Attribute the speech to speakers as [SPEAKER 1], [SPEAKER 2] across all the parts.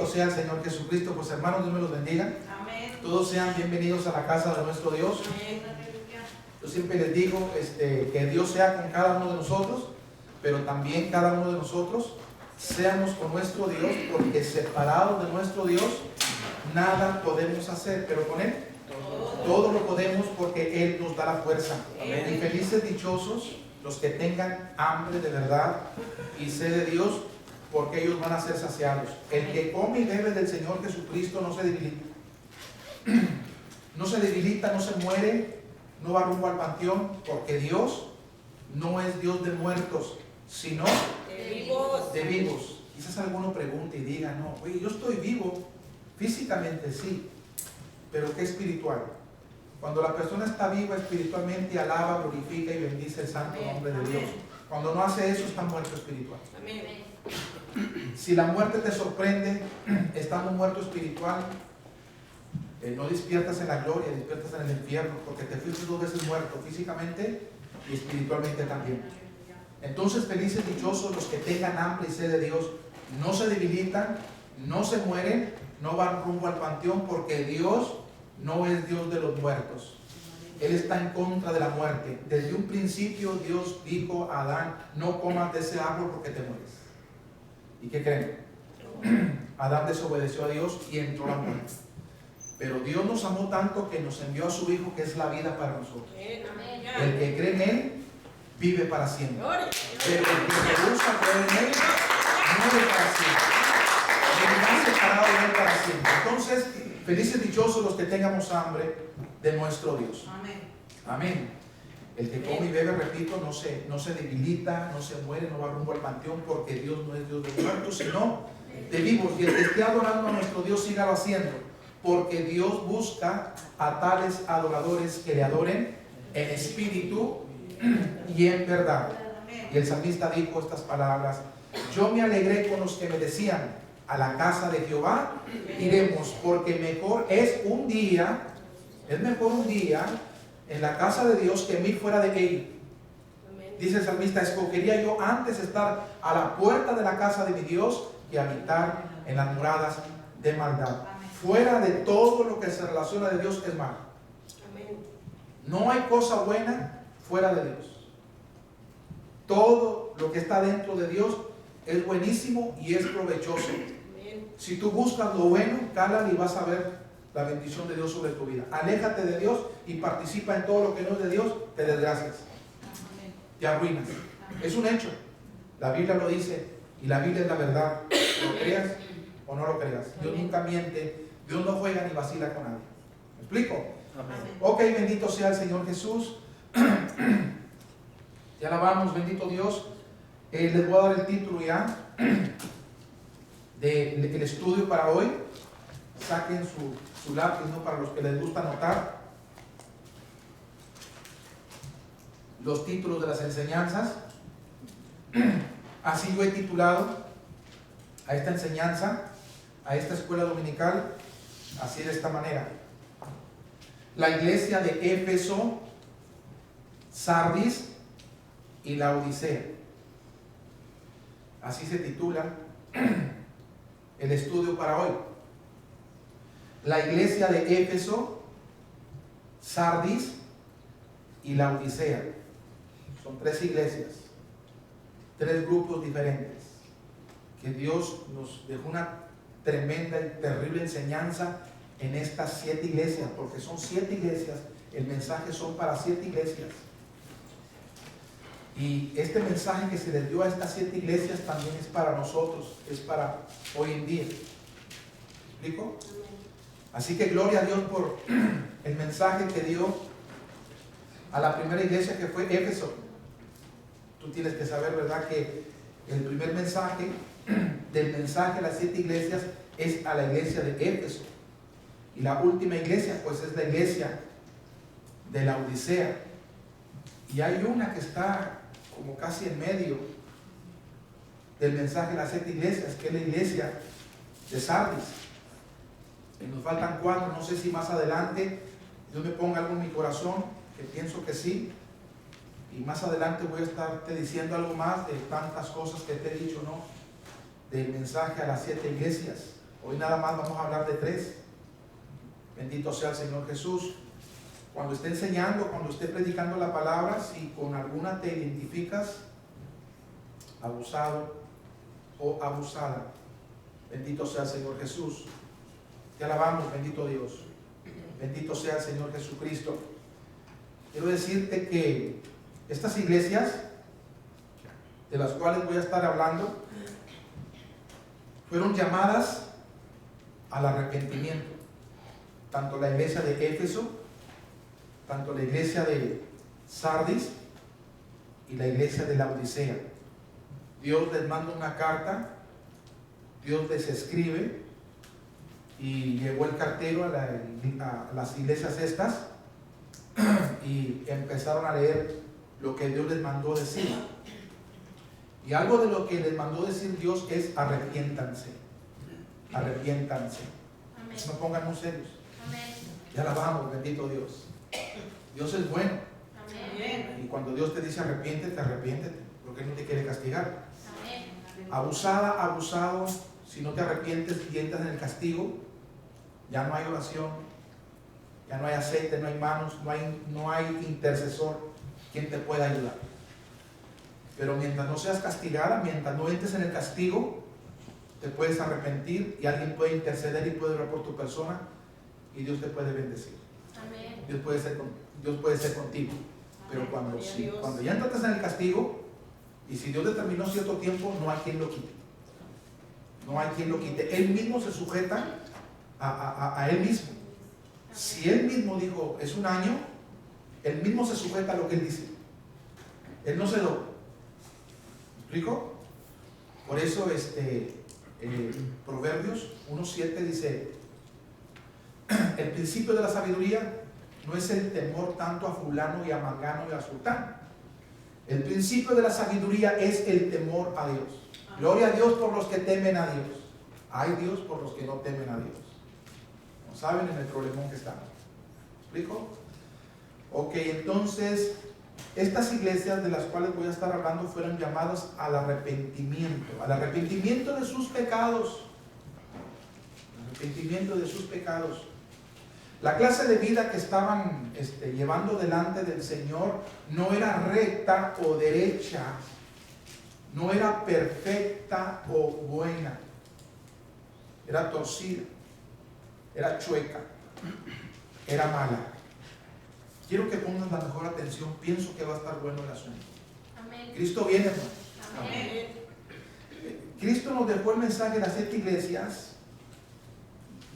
[SPEAKER 1] sea el Señor Jesucristo. Pues hermanos, Dios me los bendiga.
[SPEAKER 2] Amén.
[SPEAKER 1] Todos sean bienvenidos a la casa de nuestro Dios.
[SPEAKER 2] Amén.
[SPEAKER 1] Yo siempre les digo que Dios sea con cada uno de nosotros, pero también cada uno de nosotros seamos con nuestro Dios, porque separados de nuestro Dios nada podemos hacer, pero con Él todo lo podemos, porque Él nos da la fuerza.
[SPEAKER 2] Amén.
[SPEAKER 1] Y felices, dichosos los que tengan hambre de verdad y sed de Dios, porque ellos van a ser saciados. El que come y bebe del Señor Jesucristo no se debilita. No se debilita, no se muere, no va rumbo al panteón, porque Dios no es Dios de muertos, sino
[SPEAKER 2] De vivos.
[SPEAKER 1] de vivos. Quizás alguno pregunte y diga, no, oye, yo estoy vivo, físicamente sí, pero ¿qué espiritual? Cuando la persona está viva espiritualmente, alaba, glorifica y bendice el santo nombre de Dios. Cuando no hace eso, está muerto espiritual.
[SPEAKER 2] Amén.
[SPEAKER 1] Si la muerte te sorprende, estando muerto espiritual, no despiertas en la gloria, despiertas en el infierno, porque te fuiste 2 veces muerto, físicamente y espiritualmente también. Entonces, felices, dichosos los que tengan hambre y sed de Dios, no se debilitan, no se mueren, no van rumbo al panteón, porque Dios no es Dios de los muertos. Él está en contra de la muerte. Desde un principio Dios dijo a Adán, no comas de ese árbol porque te mueres. ¿Y qué creen? Adán desobedeció a Dios y entró la muerte. Pero Dios nos amó tanto que nos envió a su Hijo, que es la vida para nosotros. El que cree en Él vive para siempre. Pero el que rehúsa creer en Él muere para siempre. Vivirá separado de Él para siempre. Entonces, felices, dichosos los que tengamos hambre de nuestro Dios.
[SPEAKER 2] Amén.
[SPEAKER 1] Amén. El que come y bebe, repito, no se debilita, no se muere, no va rumbo al panteón, porque Dios no es Dios de muertos, sino de vivos. Y el que esté adorando a nuestro Dios, sígalo haciendo, porque Dios busca a tales adoradores que le adoren en espíritu y en verdad. Y el salmista dijo estas palabras: yo me alegré con los que me decían, a la casa de Jehová iremos, porque mejor es un día en la casa de Dios que 1000 fuera de ella. Dice el salmista, escogería yo antes estar a la puerta de la casa de mi Dios que habitar en las moradas de maldad. Fuera de todo lo que se relaciona de Dios es malo. No hay cosa buena fuera de Dios. Todo lo que está dentro de Dios es buenísimo y es provechoso. Si tú buscas lo bueno, cálale y vas a ver la bendición de Dios sobre tu vida. Aléjate de Dios y participa en todo lo que no es de Dios, te desgracias, te arruinas. Es un hecho. La Biblia lo dice y la Biblia es la verdad. ¿Lo creas o no lo creas? Dios nunca miente, Dios no juega ni vacila con nadie. ¿Me explico?
[SPEAKER 2] Amén.
[SPEAKER 1] Ok, bendito sea el Señor Jesús. Te alabamos, bendito Dios. Les voy a dar el título ya del estudio para hoy. Saquen su lápiz, ¿no? Para los que les gusta anotar los títulos de las enseñanzas. Así yo he titulado a esta enseñanza, a esta escuela dominical, así de esta manera: la iglesia de Éfeso, Sardis y Laodicea. Así se titula el estudio para hoy. La iglesia de Éfeso, Sardis y Laodicea. Son 3 iglesias, 3 grupos diferentes, que Dios nos dejó una tremenda y terrible enseñanza en estas 7 iglesias, porque son 7 iglesias. El mensaje son para 7 iglesias. Y este mensaje que se les dio a estas 7 iglesias también es para nosotros, es para hoy en día. ¿Me explico? Así que gloria a Dios por el mensaje que dio a la primera iglesia, que fue Éfeso. Tú tienes que saber, ¿verdad?, que el primer mensaje del mensaje a las 7 iglesias es a la iglesia de Éfeso. Y la última iglesia, pues, es la iglesia de Laodicea. Y hay una que está como casi en medio del mensaje de las 7 iglesias, que es la iglesia de Sardis. Y nos faltan 4, no sé si más adelante Dios me ponga algo en mi corazón, que pienso que sí, y más adelante voy a estarte diciendo algo más de tantas cosas que te he dicho, ¿no?, del mensaje a las 7 iglesias. Hoy nada más vamos a hablar de 3. Bendito sea el Señor Jesús. Cuando esté enseñando, cuando esté predicando la palabra, si con alguna te identificas abusado o abusada, bendito sea el Señor Jesús. Te alabamos, bendito Dios. Bendito sea el Señor Jesucristo. Quiero decirte que estas iglesias de las cuales voy a estar hablando fueron llamadas al arrepentimiento. Tanto la iglesia de Éfeso, tanto la iglesia de Sardis y la iglesia de la Odisea. Dios les manda una carta, Dios les escribe, y llegó el cartero a las iglesias estas y empezaron a leer lo que Dios les mandó decir. Y algo de lo que les mandó decir Dios es: arrepiéntanse, arrepiéntanse.
[SPEAKER 2] Amén.
[SPEAKER 1] No pongan muy serios.
[SPEAKER 2] Amén.
[SPEAKER 1] Ya alabamos, bendito Dios. Dios es bueno.
[SPEAKER 2] Amén.
[SPEAKER 1] Y cuando Dios te dice arrepiéntete, arrepiéntete, porque Él no te quiere castigar.
[SPEAKER 2] Amén.
[SPEAKER 1] Abusada, abusado, si no te arrepientes y entras en el castigo, ya no hay oración, ya no hay aceite, no hay manos, no hay intercesor quien te pueda ayudar. Pero mientras no seas castigada, mientras no entres en el castigo, te puedes arrepentir y alguien puede interceder y puede orar por tu persona y Dios te puede bendecir.
[SPEAKER 2] Amén.
[SPEAKER 1] Dios puede ser contigo. Pero cuando ya entras en el castigo, y si Dios determinó cierto tiempo, no hay quien lo quite. No hay quien lo quite. Él mismo se sujeta a Él mismo. Si Él mismo dijo, es un año, Él mismo se sujeta a lo que Él dice. Él no se dobla. ¿Me explico? Por eso Proverbios 1:7 dice: el principio de la sabiduría no es el temor tanto a fulano y a mangano y a sultán. El principio de la sabiduría es el temor a Dios. Gloria a Dios por los que temen a Dios. Hay Dios por los que no temen a Dios. ¿No saben en el problemón que estamos? ¿Me explico? Ok, entonces estas iglesias de las cuales voy a estar hablando fueron llamadas al arrepentimiento de sus pecados. Arrepentimiento de sus pecados. La clase de vida que estaban llevando delante del Señor no era recta o derecha, no era perfecta o buena, era torcida, era chueca, era mala. Quiero que pongan la mejor atención, pienso que va a estar bueno el asunto.
[SPEAKER 2] Amén.
[SPEAKER 1] Cristo viene, hermano.
[SPEAKER 2] Amén.
[SPEAKER 1] Cristo nos dejó el mensaje de las 7 iglesias,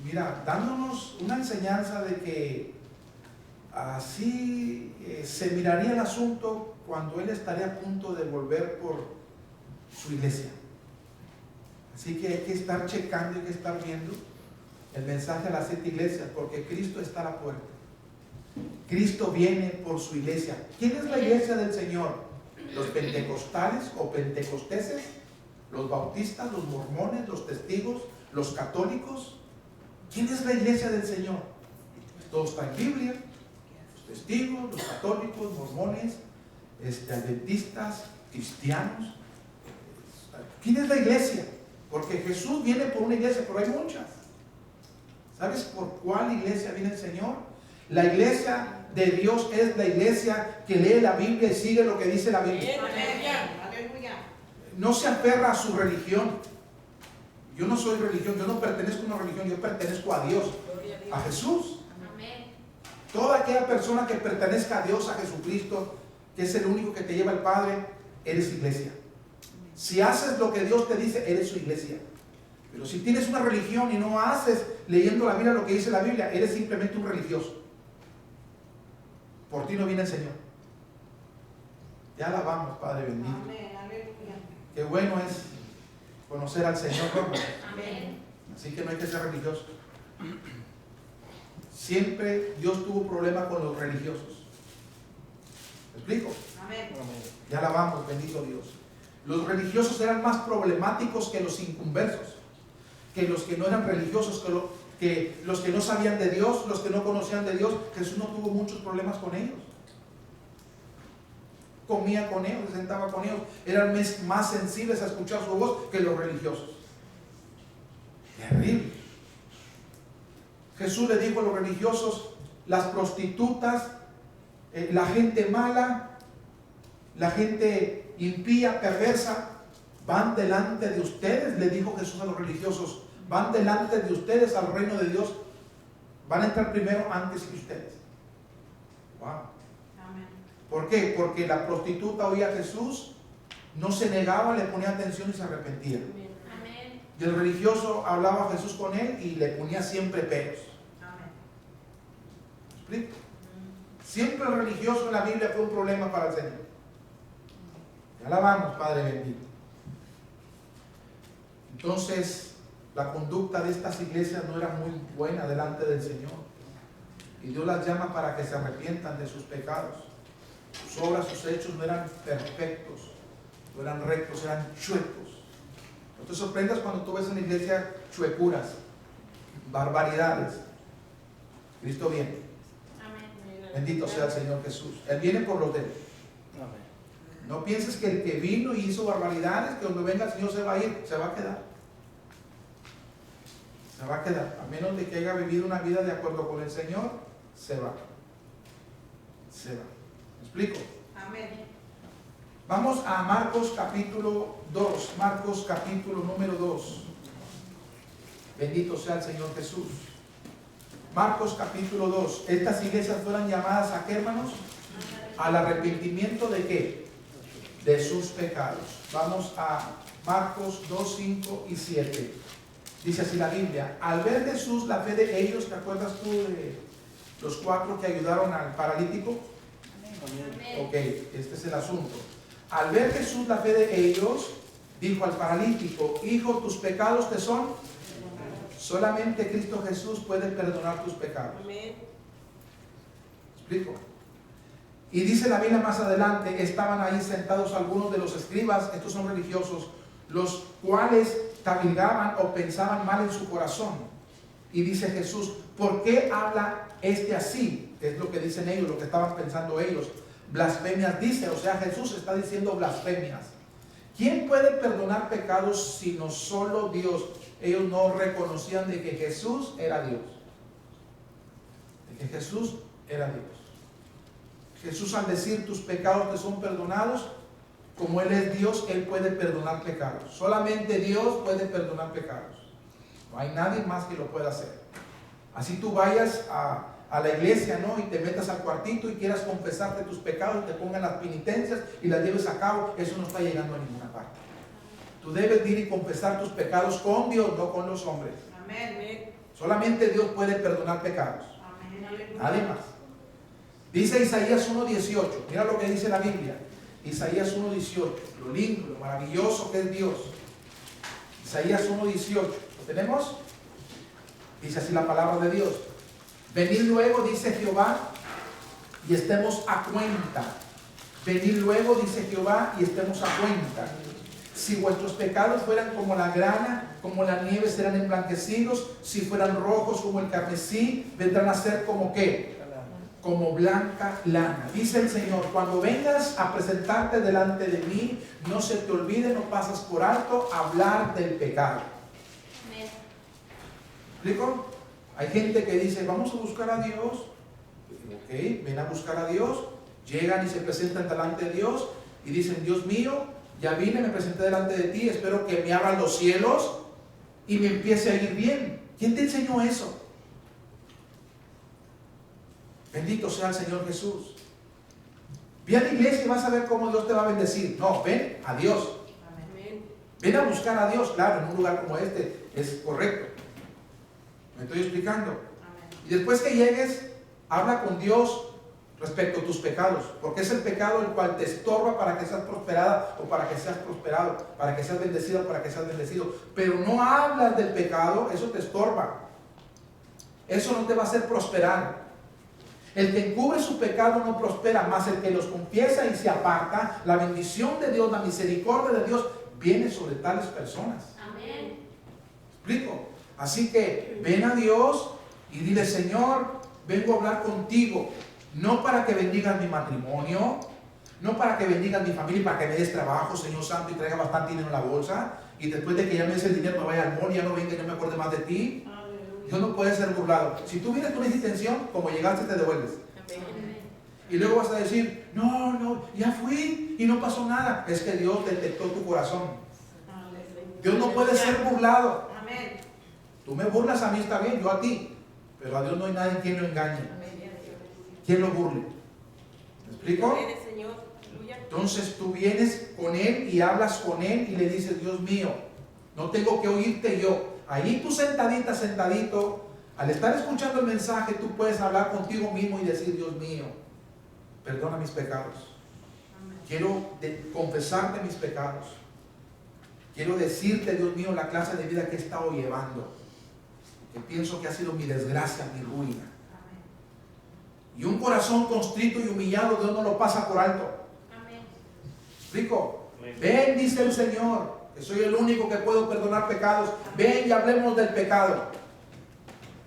[SPEAKER 1] mira, dándonos una enseñanza de que así se miraría el asunto cuando Él estaría a punto de volver por su iglesia. Así que hay que estar checando, hay que estar viendo el mensaje a las 7 iglesias, porque Cristo está a la puerta. Cristo viene por su iglesia. ¿Quién es la iglesia del Señor? ¿Los pentecostales o pentecosteses? ¿Los bautistas, los mormones, los testigos, los católicos? ¿Quién es la iglesia del Señor? Todo está en Biblia. Los testigos, los católicos, mormones, adventistas, cristianos. ¿Quién es la iglesia? Porque Jesús viene por una iglesia, pero hay muchas. ¿Sabes por cuál iglesia viene el Señor? La iglesia de Dios es la iglesia que lee la Biblia y sigue lo que dice la Biblia.
[SPEAKER 2] Aleluya.
[SPEAKER 1] No se aferra a su religión. Yo no soy religión, yo no pertenezco a una religión, yo pertenezco a Dios, a Jesús.
[SPEAKER 2] Amén.
[SPEAKER 1] Toda aquella persona que pertenezca a Dios, a Jesucristo, que es el único que te lleva al Padre, eres iglesia. Si haces lo que Dios te dice, eres su iglesia. Pero si tienes una religión y no haces leyendo la Biblia lo que dice la Biblia, eres simplemente un religioso. Por ti no viene el Señor. Ya alabamos, Padre bendito.
[SPEAKER 2] Amén. Aleluya.
[SPEAKER 1] Qué bueno es conocer al Señor.
[SPEAKER 2] Amén.
[SPEAKER 1] Así que no hay que ser religioso. Siempre Dios tuvo problema con los religiosos. ¿Me explico?
[SPEAKER 2] Amén.
[SPEAKER 1] Ya alabamos, bendito Dios. Los religiosos eran más problemáticos que los inconversos, que los que no eran religiosos, que los que no sabían de Dios, los que no conocían de Dios. Jesús no tuvo muchos problemas con ellos. Comía con ellos, se sentaba con ellos. Eran más sensibles a escuchar su voz que los religiosos. Terrible. Jesús le dijo a los religiosos, las prostitutas, la gente mala, la gente impía, perversa, van delante de ustedes, le dijo Jesús a los religiosos, van delante de ustedes al reino de Dios, van a entrar primero antes que ustedes. Wow.
[SPEAKER 2] Amén.
[SPEAKER 1] ¿Por qué? Porque la prostituta oía a Jesús, no se negaba, le ponía atención y se arrepentía.
[SPEAKER 2] Amén.
[SPEAKER 1] Y el religioso hablaba a Jesús con él y le ponía siempre peros.
[SPEAKER 2] Amén.
[SPEAKER 1] ¿Me explico? Siempre el religioso en la Biblia fue un problema para el Señor. Ya alabamos, Padre bendito. Entonces, la conducta de estas iglesias no era muy buena delante del Señor. Y Dios las llama para que se arrepientan de sus pecados. Sus obras, sus hechos no eran perfectos, no eran rectos, eran chuecos. No te sorprendas cuando tú ves en la iglesia chuecuras, barbaridades. Cristo viene.
[SPEAKER 2] Amén.
[SPEAKER 1] Bendito sea el Señor Jesús. Él viene por los de él. No pienses que el que vino y hizo barbaridades, que cuando venga el Señor se va a ir, se va a quedar. Se va a quedar. A menos de que haya vivido una vida de acuerdo con el Señor, se va. Se va. ¿Me explico?
[SPEAKER 2] Amén.
[SPEAKER 1] Vamos a Marcos capítulo 2. Marcos capítulo número 2. Bendito sea el Señor Jesús. Marcos capítulo 2. Estas iglesias fueron llamadas a qué, hermanos? Al arrepentimiento de qué? De sus pecados. Vamos a Marcos 2, 5 y 7. Dice así la Biblia: al ver Jesús la fe de ellos, ¿te acuerdas tú de los 4 que ayudaron al paralítico?
[SPEAKER 2] Amén.
[SPEAKER 1] Ok, este es el asunto. Al ver Jesús la fe de ellos, dijo al paralítico: hijo, tus pecados te son. Solamente Cristo Jesús puede perdonar tus pecados.
[SPEAKER 2] Amén.
[SPEAKER 1] ¿Explico? Y dice la Biblia más adelante, estaban ahí sentados algunos de los escribas, estos son religiosos, los cuales cavilgaban o pensaban mal en su corazón. Y dice Jesús: ¿por qué habla este así? Es lo que dicen ellos, lo que estaban pensando ellos. Blasfemias dice, o sea, Jesús está diciendo blasfemias. ¿Quién puede perdonar pecados sino solo Dios? Ellos no reconocían de que Jesús era Dios. De que Jesús era Dios. Jesús, al decir tus pecados te son perdonados, como Él es Dios, Él puede perdonar pecados. Solamente Dios puede perdonar pecados. No hay nadie más que lo pueda hacer. Así tú vayas a la iglesia, ¿no?, y te metas al cuartito y quieras confesarte tus pecados, te pongan las penitencias y las lleves a cabo, eso no está llegando a ninguna parte. Tú debes ir y confesar tus pecados con Dios, no con los hombres.
[SPEAKER 2] Amén.
[SPEAKER 1] Solamente Dios puede perdonar pecados.
[SPEAKER 2] Amén.
[SPEAKER 1] Nadie más. Dice Isaías 1:18. Mira lo que dice la Biblia. Isaías 1:18. Lo lindo, lo maravilloso que es Dios. Isaías 1:18. ¿Lo tenemos? Dice así la palabra de Dios: venid luego, dice Jehová, y estemos a cuenta. Venid luego, dice Jehová, y estemos a cuenta. Si vuestros pecados fueran como la grana, como la nieve serán emblanquecidos. Si fueran rojos como el carmesí, vendrán a ser como ¿qué? Como blanca lana. Dice el Señor: cuando vengas a presentarte delante de mí, no se te olvide, no pases por alto hablar del pecado.
[SPEAKER 2] Amén.
[SPEAKER 1] ¿Explico? Hay gente que dice, vamos a buscar a Dios. Ok, ven a buscar a Dios. Llegan y se presentan delante de Dios y dicen: Dios mío, ya vine, me presenté delante de ti, espero que me abran los cielos y me empiece a ir bien. ¿Quién te enseñó eso? Bendito sea el Señor Jesús. Ve a la iglesia y vas a ver cómo Dios te va a bendecir. No, ven a Dios.
[SPEAKER 2] Amén.
[SPEAKER 1] Ven a buscar a Dios. Claro, en un lugar como este es correcto. Me estoy explicando.
[SPEAKER 2] Amén.
[SPEAKER 1] Y después que llegues, habla con Dios respecto a tus pecados, porque es el pecado el cual te estorba para que seas prosperada o para que seas prosperado, para que seas bendecida o para que seas bendecido. Pero no hablas del pecado, eso te estorba. Eso no te va a hacer prosperar. El que encubre su pecado no prospera, más el que los confiesa y se aparta, la bendición de Dios, la misericordia de Dios viene sobre tales personas.
[SPEAKER 2] Amén.
[SPEAKER 1] ¿Explico? Así que ven a Dios y dile: Señor, vengo a hablar contigo, no para que bendigas mi matrimonio, no para que bendigas mi familia y para que me des trabajo, Señor Santo, y traiga bastante dinero en la bolsa, y después de que ya me des el dinero me vaya al mall y ya no venga y no me acuerde más de ti.
[SPEAKER 2] Aleluya.
[SPEAKER 1] Dios no puede ser burlado. Si tú vienes con esa intención, como llegaste te devuelves.
[SPEAKER 2] Amén.
[SPEAKER 1] Y luego vas a decir, no, ya fui y no pasó nada. Es que Dios detectó tu corazón. Dios no puede ser burlado.
[SPEAKER 2] Amén.
[SPEAKER 1] Tú me burlas a mí, está bien, yo a ti. Pero a Dios no hay nadie quien lo engañe. ¿Quién lo burle? ¿Me explico?
[SPEAKER 2] Amén, Señor. Aleluya.
[SPEAKER 1] Entonces tú vienes con Él y hablas con Él y le dices, Dios mío, no tengo que oírte yo. Ahí tú sentadita, sentadito, al estar escuchando el mensaje, tú puedes hablar contigo mismo y decir, Dios mío, perdona mis pecados. Quiero confesarte mis pecados. Quiero decirte, Dios mío, la clase de vida que he estado llevando. Que pienso que ha sido mi desgracia, mi ruina. Y un corazón constrito y humillado, Dios no lo pasa por alto.
[SPEAKER 2] Amén.
[SPEAKER 1] ¿Explico?
[SPEAKER 3] Amén.
[SPEAKER 1] Ven, dice el Señor, que soy el único que puedo perdonar pecados. Ven y hablemos del pecado.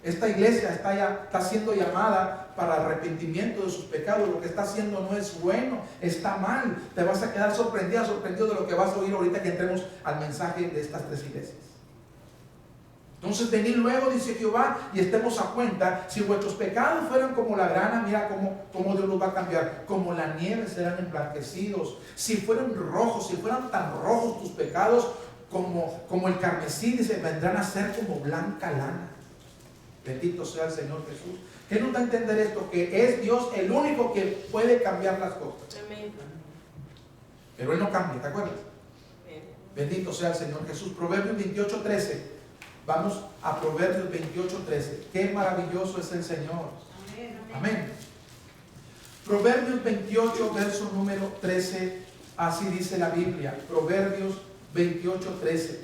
[SPEAKER 1] Esta iglesia está siendo llamada para arrepentimiento de sus pecados. Lo que está haciendo no es bueno, está mal. Te vas a quedar sorprendido de lo que vas a oír ahorita que entremos al mensaje de estas tres iglesias. Entonces venid luego, dice Jehová, y estemos a cuenta. Si vuestros pecados fueran como la grana, mira cómo Dios los va a cambiar. Como la nieve serán emblanquecidos. Si fueran rojos, si fueran tan rojos tus pecados como el carmesí, dice, vendrán a ser como blanca lana. Bendito sea el Señor Jesús. ¿Qué nos da a entender esto? Que es Dios el único que puede cambiar las cosas.
[SPEAKER 2] Amén.
[SPEAKER 1] Pero Él no cambia, ¿te acuerdas?
[SPEAKER 2] Amén.
[SPEAKER 1] Bendito sea el Señor Jesús. Proverbios 28:13. Vamos a Proverbios 28:13. Qué maravilloso es el Señor. Amén. Proverbios 28, verso número 13. Así dice la Biblia. Proverbios 28:13.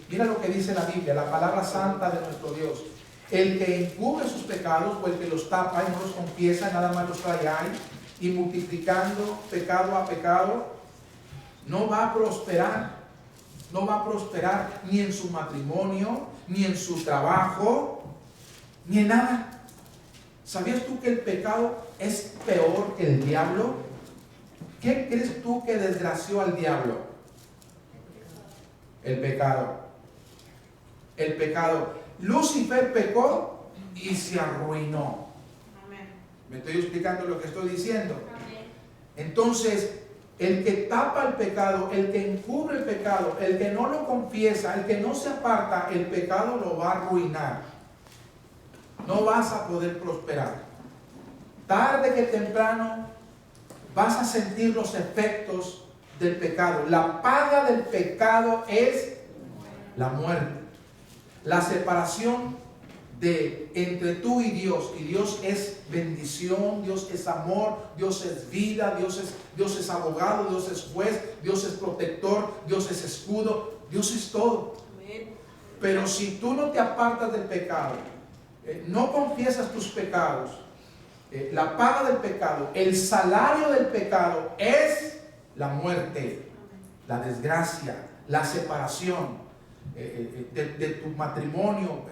[SPEAKER 1] Mira lo que dice la Biblia, la palabra santa de nuestro Dios. El que encubre sus pecados o el que los tapa y no los confiesa, nada más los trae ahí, y multiplicando pecado a pecado, no va a prosperar. No va a prosperar ni en su matrimonio, ni en su trabajo, ni en nada. ¿Sabías tú que el pecado es peor que el diablo? ¿Qué crees tú que desgració al diablo? El pecado. El pecado. Lucifer pecó y se arruinó.
[SPEAKER 2] Amén.
[SPEAKER 1] ¿Me estoy explicando lo que estoy diciendo?
[SPEAKER 2] Amén.
[SPEAKER 1] Entonces, el que tapa el pecado, el que encubre el pecado, el que no lo confiesa, el que no se aparta, el pecado lo va a arruinar. No vas a poder prosperar. Tarde que temprano vas a sentir los efectos del pecado. La paga del pecado es la muerte. La separación entre tú y Dios es bendición, Dios es amor, Dios es vida, Dios es abogado, Dios es juez, Dios es protector, Dios es escudo, Dios es todo.
[SPEAKER 2] Amén.
[SPEAKER 1] Pero si tú no te apartas del pecado, no confiesas tus pecados, la paga del pecado, el salario del pecado es la muerte, la desgracia, la separación de tu matrimonio,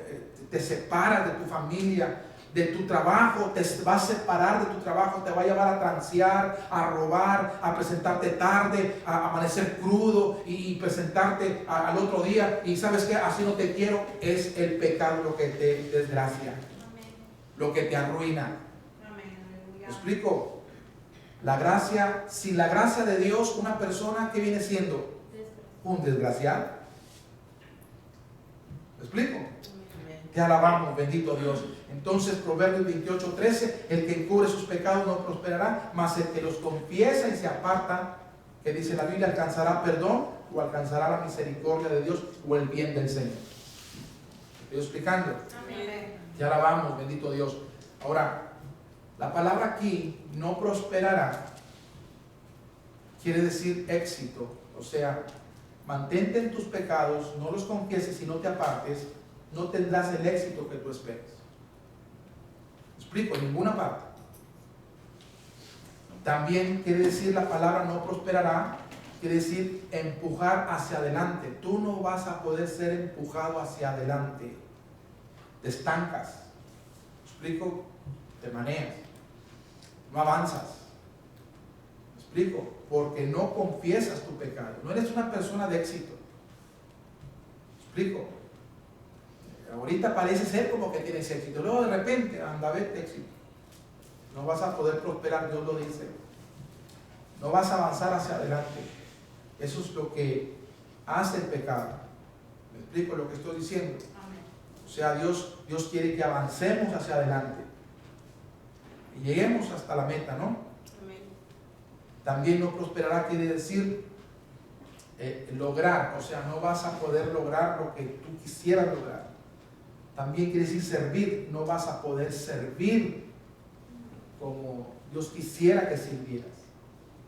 [SPEAKER 1] te separas de tu familia, de tu trabajo, te va a separar de tu trabajo, te va a llevar a transear, a robar, a presentarte tarde, a amanecer crudo y presentarte al otro día. Y sabes que así no te quiero. Es el pecado lo que te desgracia,
[SPEAKER 2] Amén.
[SPEAKER 1] lo que te arruina.
[SPEAKER 2] Amén.
[SPEAKER 1] ¿Me explico? La gracia, sin la gracia de Dios, una persona que viene siendo un desgraciado. ¿Me explico? Te alabamos, bendito Dios. Entonces, Proverbios 28:13, el que encubre sus pecados no prosperará, mas el que los confiesa y se aparta, que dice la Biblia, alcanzará perdón o alcanzará la misericordia de Dios o el bien del Señor. ¿Estoy explicando?
[SPEAKER 2] Amén.
[SPEAKER 1] Te alabamos, bendito Dios. Ahora, la palabra aquí, no prosperará, quiere decir éxito. O sea, mantente en tus pecados, no los confieses y no te apartes, no tendrás el éxito que tú esperas. ¿Me explico? En ninguna parte. También quiere decir la palabra no prosperará, quiere decir empujar hacia adelante. Tú no vas a poder ser empujado hacia adelante. Te estancas. ¿Me explico? Te maneas. No avanzas. ¿Me explico? Porque no confiesas tu pecado. No eres una persona de éxito. ¿Me explico? Ahorita parece ser como que tienes éxito, luego de repente anda a ver éxito. No vas a poder prosperar, Dios lo dice. No vas a avanzar hacia adelante. Eso es lo que hace el pecado. ¿Me explico lo que estoy diciendo?
[SPEAKER 2] Amén.
[SPEAKER 1] O sea, Dios quiere que avancemos hacia adelante y lleguemos hasta la meta, ¿no?
[SPEAKER 2] Amén.
[SPEAKER 1] También no prosperará quiere decir lograr, o sea, no vas a poder lograr lo que tú quisieras lograr. También quiere decir servir, no vas a poder servir como Dios quisiera que sirvieras.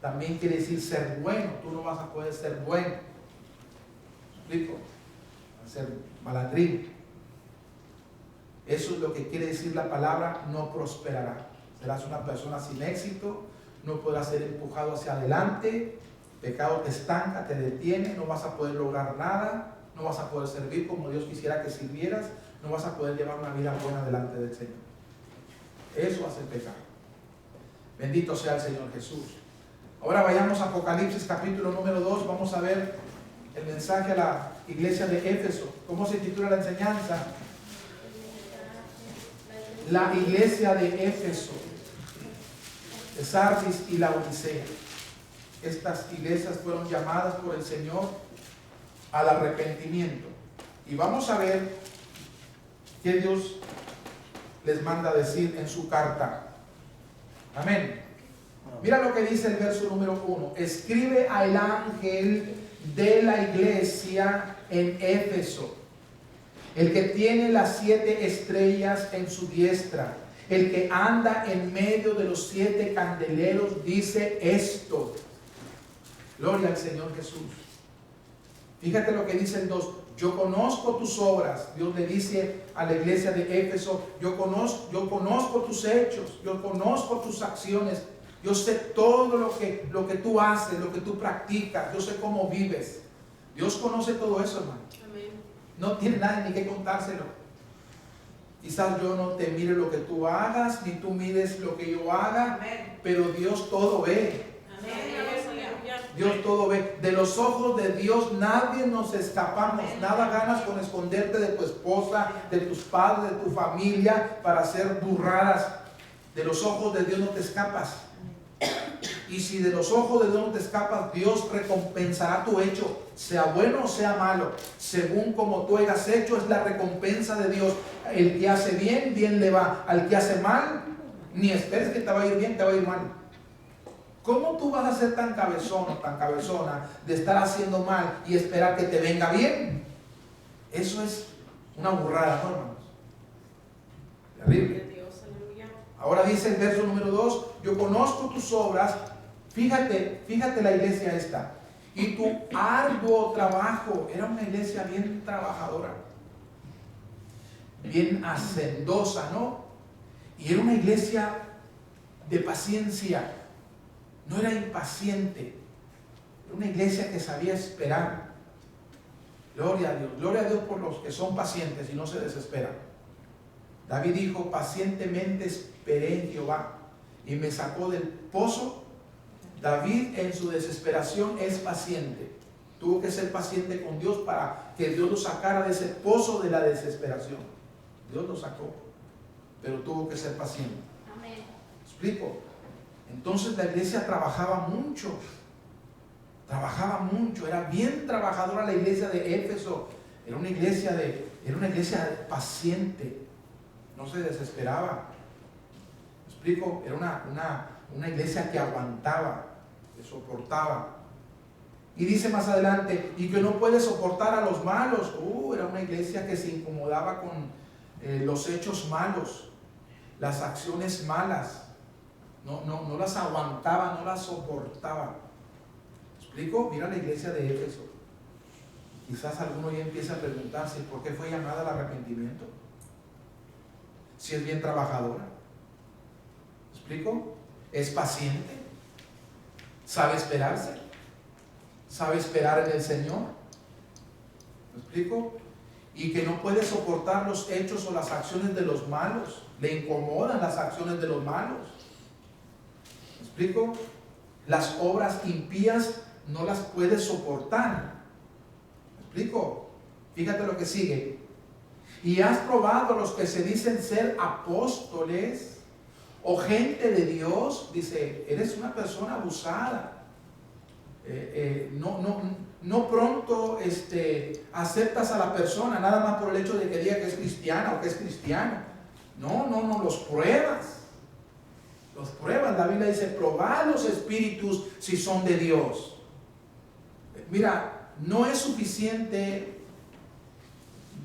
[SPEAKER 1] También quiere decir ser bueno, tú no vas a poder ser bueno. ¿Me explico? Va a ser malandrín. Eso es lo que quiere decir la palabra no prosperará. Serás una persona sin éxito, no podrás ser empujado hacia adelante, pecado te estanca, te detiene, no vas a poder lograr nada, no vas a poder servir como Dios quisiera que sirvieras, no vas a poder llevar una vida buena delante del Señor. Eso hace el pecado. Bendito sea el Señor Jesús. Ahora vayamos a Apocalipsis capítulo número 2, vamos a ver el mensaje a la iglesia de Éfeso. ¿Cómo se titula la enseñanza? La iglesia de Éfeso, de Sardis y la Odisea. Estas iglesias fueron llamadas por el Señor al arrepentimiento. Y vamos a ver qué Dios les manda decir en su carta. Amén. Mira lo que dice el verso número 1. Escribe al ángel de la iglesia en Éfeso, el que tiene las 7 estrellas en su diestra, el que anda en medio de los 7 candeleros, dice esto. Gloria al Señor Jesús. Fíjate lo que dice el 2. Yo conozco tus obras. Dios le dice a la iglesia de Éfeso, yo conozco tus hechos, yo conozco tus acciones, yo sé todo lo que tú haces, lo que tú practicas, yo sé cómo vives. Dios conoce todo eso, hermano.
[SPEAKER 2] Amén.
[SPEAKER 1] No tiene nadie ni que contárselo. Quizás yo no te mire lo que tú hagas, ni tú mires lo que yo haga,
[SPEAKER 2] Amén.
[SPEAKER 1] pero Dios todo ve.
[SPEAKER 2] Amén. Aleluya.
[SPEAKER 1] Dios todo ve. De los ojos de Dios nadie nos escapamos. Nada ganas con esconderte de tu esposa, de tus padres, de tu familia para hacer burradas. De los ojos de Dios no te escapas. Y si de los ojos de Dios no te escapas, Dios recompensará tu hecho, sea bueno o sea malo, según como tú hayas hecho. Es la recompensa de Dios. El que hace bien, bien le va. Al que hace mal, ni esperes que te va a ir bien, te va a ir mal. ¿Cómo tú vas a ser tan cabezón o tan cabezona de estar haciendo mal y esperar que te venga bien? Eso es una burrada, ¿no, hermanos? Terrible.
[SPEAKER 2] Dios, aleluya.
[SPEAKER 1] Ahora dice el verso número 2, yo conozco tus obras. Fíjate la iglesia esta. Y tu arduo trabajo. Era una iglesia bien trabajadora, bien hacendosa, ¿no? Y era una iglesia de paciencia. No era impaciente. Era una iglesia que sabía esperar. Gloria a Dios. Gloria a Dios por los que son pacientes y no se desesperan. David dijo, pacientemente esperé en Jehová y me sacó del pozo. David en su desesperación es paciente. Tuvo que ser paciente con Dios para que Dios lo sacara de ese pozo de la desesperación. Dios lo sacó, pero tuvo que ser paciente.
[SPEAKER 2] Amén.
[SPEAKER 1] ¿Me explico? Entonces la iglesia trabajaba mucho, era bien trabajadora la iglesia de Éfeso. Era una iglesia paciente, no se desesperaba. ¿Me explico? Era una iglesia que aguantaba, que soportaba. Y dice más adelante, y que no puede soportar a los malos. Era una iglesia que se incomodaba con los hechos malos, las acciones malas. No las aguantaba, no las soportaba. ¿Me explico? Mira la iglesia de Éfeso. Quizás alguno ya empiece a preguntarse por qué fue llamada al arrepentimiento, si es bien trabajadora. ¿Me explico? Es paciente, sabe esperarse, sabe esperar en el Señor. ¿Me explico? Y que no puede soportar los hechos o las acciones de los malos. Le incomodan las acciones de los malos. ¿Me explico? Las obras impías no las puede soportar. ¿Me explico? Fíjate lo que sigue. y has probado a los que se dicen ser apóstoles o gente de Dios, dice, eres una persona abusada. No pronto aceptas a la persona nada más por el hecho de que diga que es cristiana o que es cristiano. No, los pruebas. Los pruebas. La Biblia dice, probad los espíritus si son de Dios. Mira, no es suficiente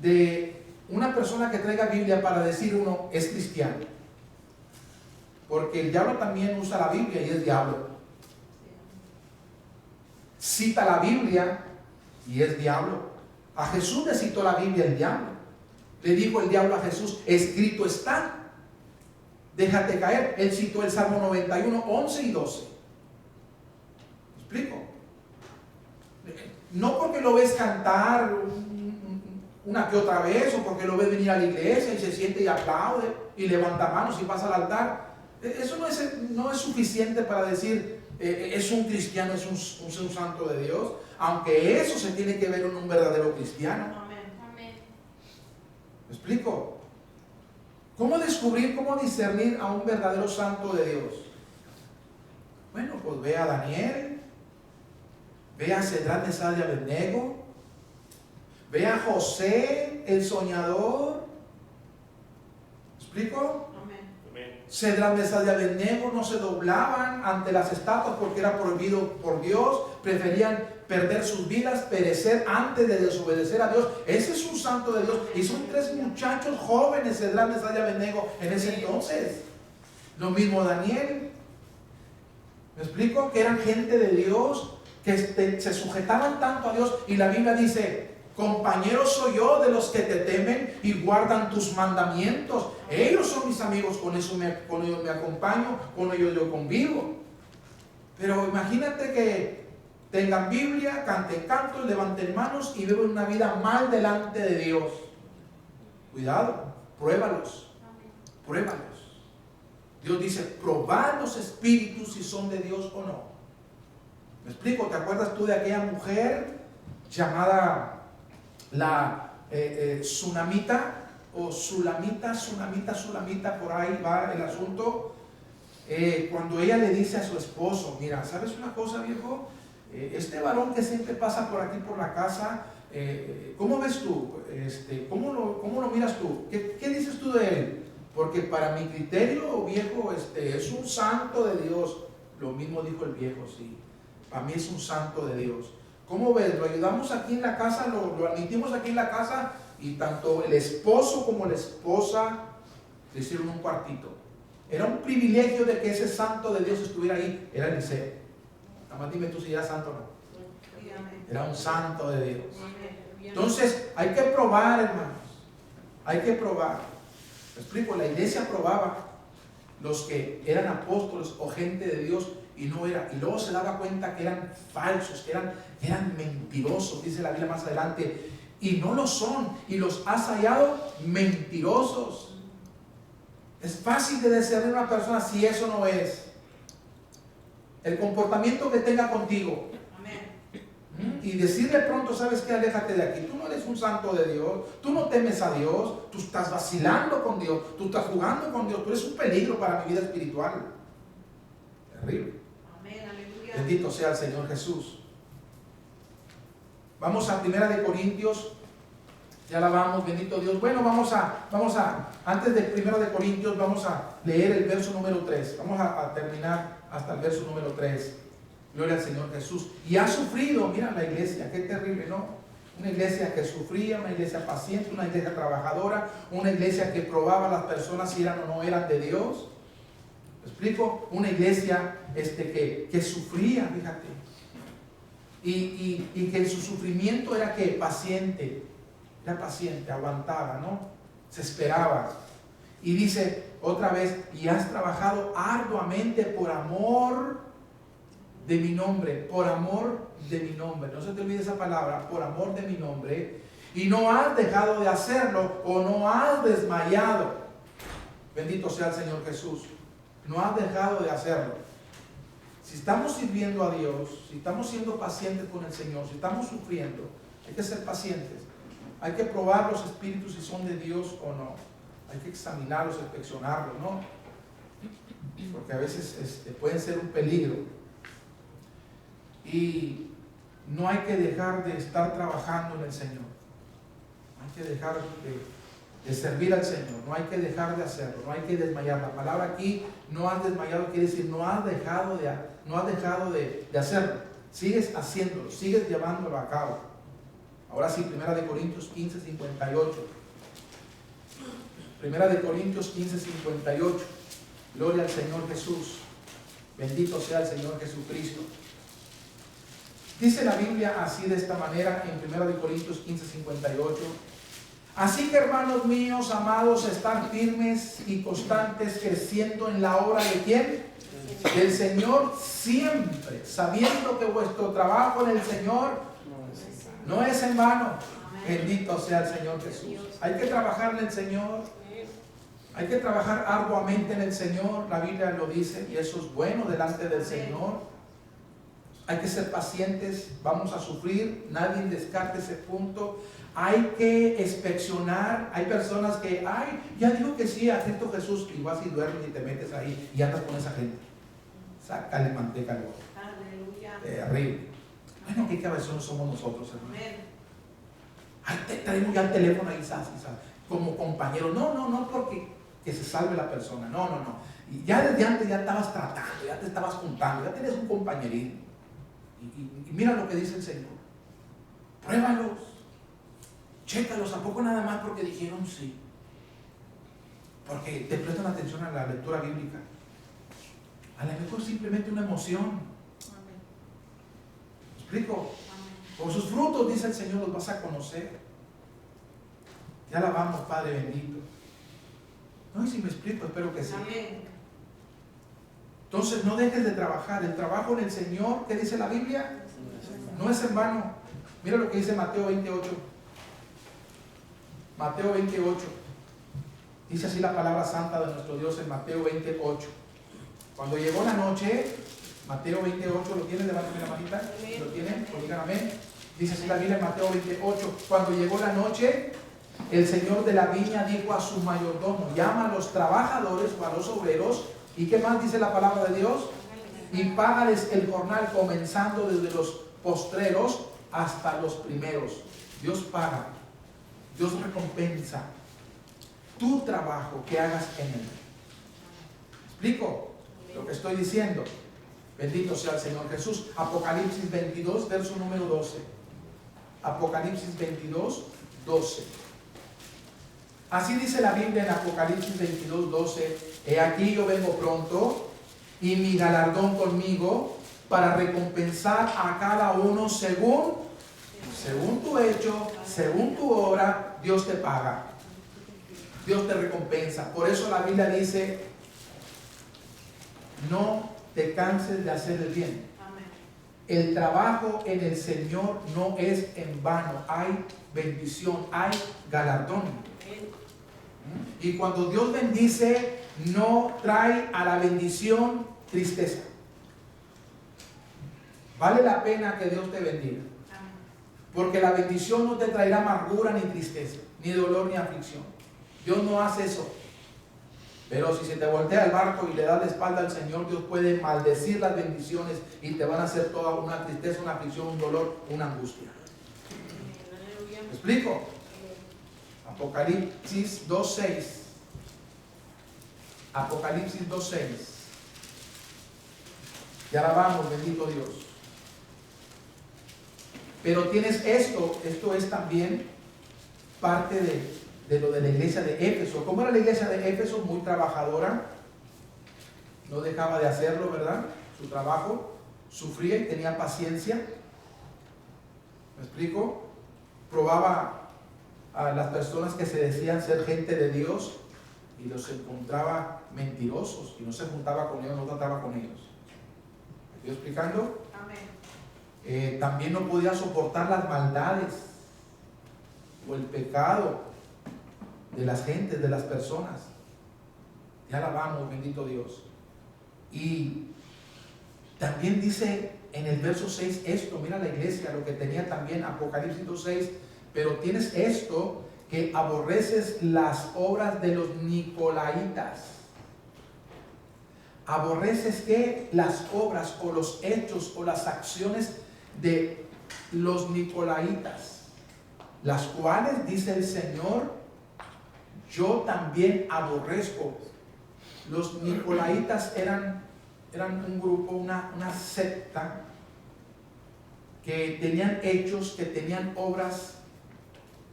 [SPEAKER 1] de una persona que traiga Biblia para decir uno es cristiano. Porque el diablo también usa la Biblia y es diablo. Cita la Biblia y es diablo. A Jesús le citó la Biblia el diablo. Le dijo el diablo a Jesús, escrito está, déjate caer. Él citó el Salmo 91, 11 y 12. ¿Me explico? No porque lo ves cantar una que otra vez, o porque lo ves venir a la iglesia y se siente y aplaude y levanta manos y pasa al altar. Eso no es suficiente para decir es un cristiano, es un santo de Dios, aunque eso se tiene que ver en un verdadero cristiano.
[SPEAKER 2] Amén.
[SPEAKER 1] ¿Me explico? ¿Cómo descubrir, cómo discernir a un verdadero santo de Dios? Bueno, pues ve a Daniel, ve a Cedrán, Mesach y Abednego, ve a José, el soñador. ¿Me explico? Cedrán, Mesach y Abednego no se doblaban ante las estatuas porque era prohibido por Dios, preferían perder sus vidas, perecer antes de desobedecer a Dios. Ese es un santo de Dios. Y son 3 muchachos jóvenes, Cedrán, Mesach y Abednego, en ese entonces. Lo mismo Daniel. ¿Me explico? Que eran gente de Dios, que se sujetaban tanto a Dios. Y la Biblia dice, compañero soy yo de los que te temen y guardan tus mandamientos. Ellos son mis amigos, con ellos me acompaño, con ellos yo convivo. Pero imagínate que tengan Biblia, canten cantos, levanten manos y viven una vida mal delante de Dios. Cuidado, pruébalos. Dios dice, probad los espíritus si son de Dios o no. ¿Me explico? ¿Te acuerdas tú de aquella mujer llamada la Tsunamita? O Sulamita, por ahí va el asunto. Cuando ella le dice a su esposo, mira, ¿sabes una cosa, viejo? Este varón que siempre pasa por aquí por la casa, ¿cómo ves tú? ¿Cómo lo miras tú? ¿Qué dices tú de él? Porque para mi criterio, viejo, es un santo de Dios. Lo mismo dijo el viejo, sí. Para mí es un santo de Dios. ¿Cómo ves? ¿Lo ayudamos aquí en la casa? ¿Lo admitimos aquí en la casa? Y tanto el esposo como la esposa le hicieron un cuartito. Era un privilegio de que ese santo de Dios estuviera ahí. Era Eliseo. Nada más dime tú si era santo o no. Era un santo de Dios. Entonces hay que probar, hermanos. Hay que probar. Me explico, la iglesia probaba los que eran apóstoles o gente de Dios y no era. Y luego se daba cuenta que eran falsos, que eran mentirosos, dice la Biblia más adelante. Y no lo son, y los has hallado mentirosos. Es fácil de discernir una persona si eso no es. El comportamiento que tenga contigo. Amén. Y decirle pronto, ¿sabes qué? Aléjate de aquí. Tú no eres un santo de Dios, tú no temes a Dios, tú estás vacilando con Dios, tú estás jugando con Dios, tú eres un peligro para mi vida espiritual. Terrible. Amén, aleluya. Bendito sea el Señor Jesús. Vamos a 1 Corintios, ya la vamos, bendito Dios. Bueno, vamos a antes de 1 Corintios, vamos a leer el verso número 3. Vamos a terminar hasta el verso número 3. Gloria al Señor Jesús. Y ha sufrido, mira la iglesia, qué terrible, ¿no? Una iglesia que sufría, una iglesia paciente, una iglesia trabajadora, una iglesia que probaba a las personas si eran o no eran de Dios. ¿Me explico? Una iglesia que sufría, fíjate. Y que en su sufrimiento era que paciente, aguantaba, ¿no? Se esperaba. Y dice otra vez, y has trabajado arduamente por amor de mi nombre, no se te olvide esa palabra, por amor de mi nombre, y no has dejado de hacerlo o no has desmayado. Bendito sea el Señor Jesús, no has dejado de hacerlo. Si estamos sirviendo a Dios, si estamos siendo pacientes con el Señor, si estamos sufriendo, hay que ser pacientes. Hay que probar los espíritus si son de Dios o no. Hay que examinarlos, inspeccionarlos, ¿no? Porque a veces pueden ser un peligro. Y no hay que dejar de estar trabajando en el Señor. Hay que dejar de servir al Señor. No hay que dejar de hacerlo. No hay que desmayar. La palabra aquí, no has desmayado, quiere decir no has dejado de hacerlo. Sigues haciéndolo, sigues llevándolo a cabo. Ahora sí, 1 Corintios 15, 58. 1 Corintios 15, 58. Gloria al Señor Jesús. Bendito sea el Señor Jesucristo. Dice la Biblia así de esta manera en 1 Corintios 15, 58. Así que, hermanos míos, amados, están firmes y constantes, creciendo en la obra de ¿quién? Del Señor, siempre, sabiendo que vuestro trabajo en el Señor no es en vano. Bendito sea el Señor Jesús. Hay que trabajar en el Señor. Hay que trabajar arduamente en el Señor. La Biblia lo dice y eso es bueno delante del Señor. Hay que ser pacientes. Vamos a sufrir. Nadie descarte ese punto. Hay que inspeccionar. Hay personas que, ya digo que sí a Cristo Jesús, y vas y duermes y te metes ahí y andas con esa gente. Sácale manteca al ojo.
[SPEAKER 2] Aleluya.
[SPEAKER 1] Terrible. Bueno, qué cabezones somos nosotros, hermano. Traemos ya el teléfono ahí, como compañero. No, porque que se salve la persona. No. Y ya desde antes ya estabas tratando, ya te estabas juntando, ya tienes un compañerismo. Y mira lo que dice el Señor. Pruébalos. Chécalos, ¿a poco nada más porque dijeron sí? Porque te prestan atención a la lectura bíblica. A lo mejor simplemente una emoción. ¿Me explico? Por sus frutos, dice el Señor, los vas a conocer. Ya la vamos, Padre bendito. No, y si me explico, espero que sí.
[SPEAKER 2] Amén.
[SPEAKER 1] Entonces no dejes de trabajar. El trabajo en el Señor, ¿qué dice la Biblia? No es en vano. Mira lo que dice Mateo 28. Mateo 28. Dice así la palabra santa de nuestro Dios en Mateo 28. Cuando llegó la noche, Mateo 28, ¿lo tienen? Levántame la manita. ¿Lo tienen? Pues digan amén. Dice así la Biblia en Mateo 28. Cuando llegó la noche, el señor de la viña dijo a su mayordomo: llama a los trabajadores o a los obreros. ¿Y qué más dice la palabra de Dios? Y págales el jornal, comenzando desde los postreros hasta los primeros. Dios paga, Dios recompensa tu trabajo que hagas en él. ¿Explico lo que estoy diciendo? Bendito sea el Señor Jesús. Apocalipsis 22, verso número 12. Apocalipsis 22, 12. Así dice la Biblia en Apocalipsis 22, 12. He aquí yo vengo pronto, y mi galardón conmigo, para recompensar a cada uno según tu hecho, según tu obra. Dios te paga, Dios te recompensa. Por eso la Biblia dice: no te canses de hacer el bien. El trabajo en el Señor no es en vano. Hay bendición, hay galardón. Y cuando Dios bendice, no trae a la bendición tristeza. Vale la pena que Dios te bendiga, porque la bendición no te traerá amargura ni tristeza, ni dolor ni aflicción. Dios no hace eso. Pero si se te voltea el barco y le das la espalda al Señor, Dios puede maldecir las bendiciones y te van a hacer toda una tristeza, una aflicción, un dolor, una angustia. ¿Me explico? Apocalipsis 2.6. Apocalipsis 2.6. Y ahora vamos, bendito Dios. Pero tienes esto es también parte de lo de la iglesia de Éfeso. ¿Cómo era la iglesia de Éfeso? Muy trabajadora. No dejaba de hacerlo, ¿verdad? Su trabajo. Sufría y tenía paciencia. ¿Me explico? Probaba a las personas que se decían ser gente de Dios y los encontraba mentirosos y no se juntaba con ellos, no trataba con ellos. ¿Me estoy explicando? Amén. También no podía soportar las maldades o el pecado de las gentes, de las personas. Ya alabamos, bendito Dios. Y también dice en el verso 6 esto, mira la iglesia, lo que tenía también Apocalipsis 2.6, pero tienes esto, que aborreces las obras de los nicolaitas. Aborreces que las obras o los hechos o las acciones de los nicolaitas, las cuales, dice el Señor, yo también aborrezco. Los nicolaitas eran un grupo, una secta que tenían hechos, que tenían obras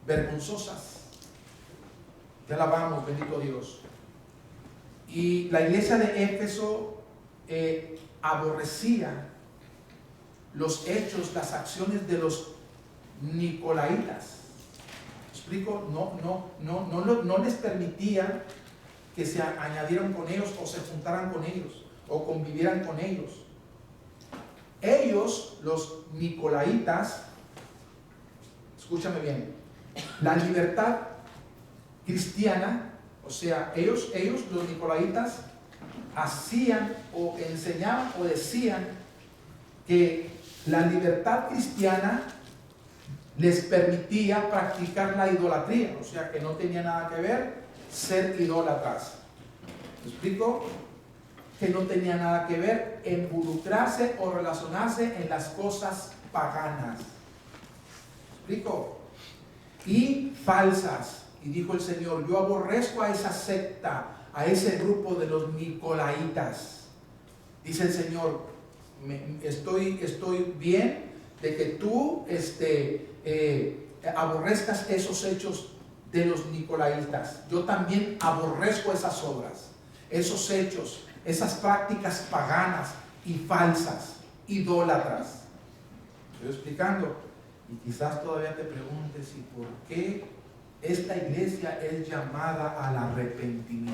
[SPEAKER 1] vergonzosas. Te alabamos, bendito Dios. Y la iglesia de Éfeso aborrecía los hechos, las acciones de los nicolaitas. ¿Me explico? No les permitía que se añadieran con ellos o se juntaran con ellos o convivieran con ellos. Ellos, los nicolaitas, escúchame bien, la libertad cristiana, o sea, ellos los nicolaitas, hacían o enseñaban o decían que la libertad cristiana les permitía practicar la idolatría, o sea, que no tenía nada que ver ser idólatras. ¿Me explico? Que no tenía nada que ver involucrarse o relacionarse en las cosas paganas. ¿Me explico? Y falsas. Y dijo el Señor, yo aborrezco a esa secta, a ese grupo de los nicolaitas. Dice el Señor, estoy bien de que tú aborrezcas esos hechos de los nicolaitas. Yo también aborrezco esas obras, esos hechos, esas prácticas paganas y falsas, idólatras. Estoy explicando. Y quizás todavía te preguntes, ¿y por qué esta iglesia es llamada al arrepentimiento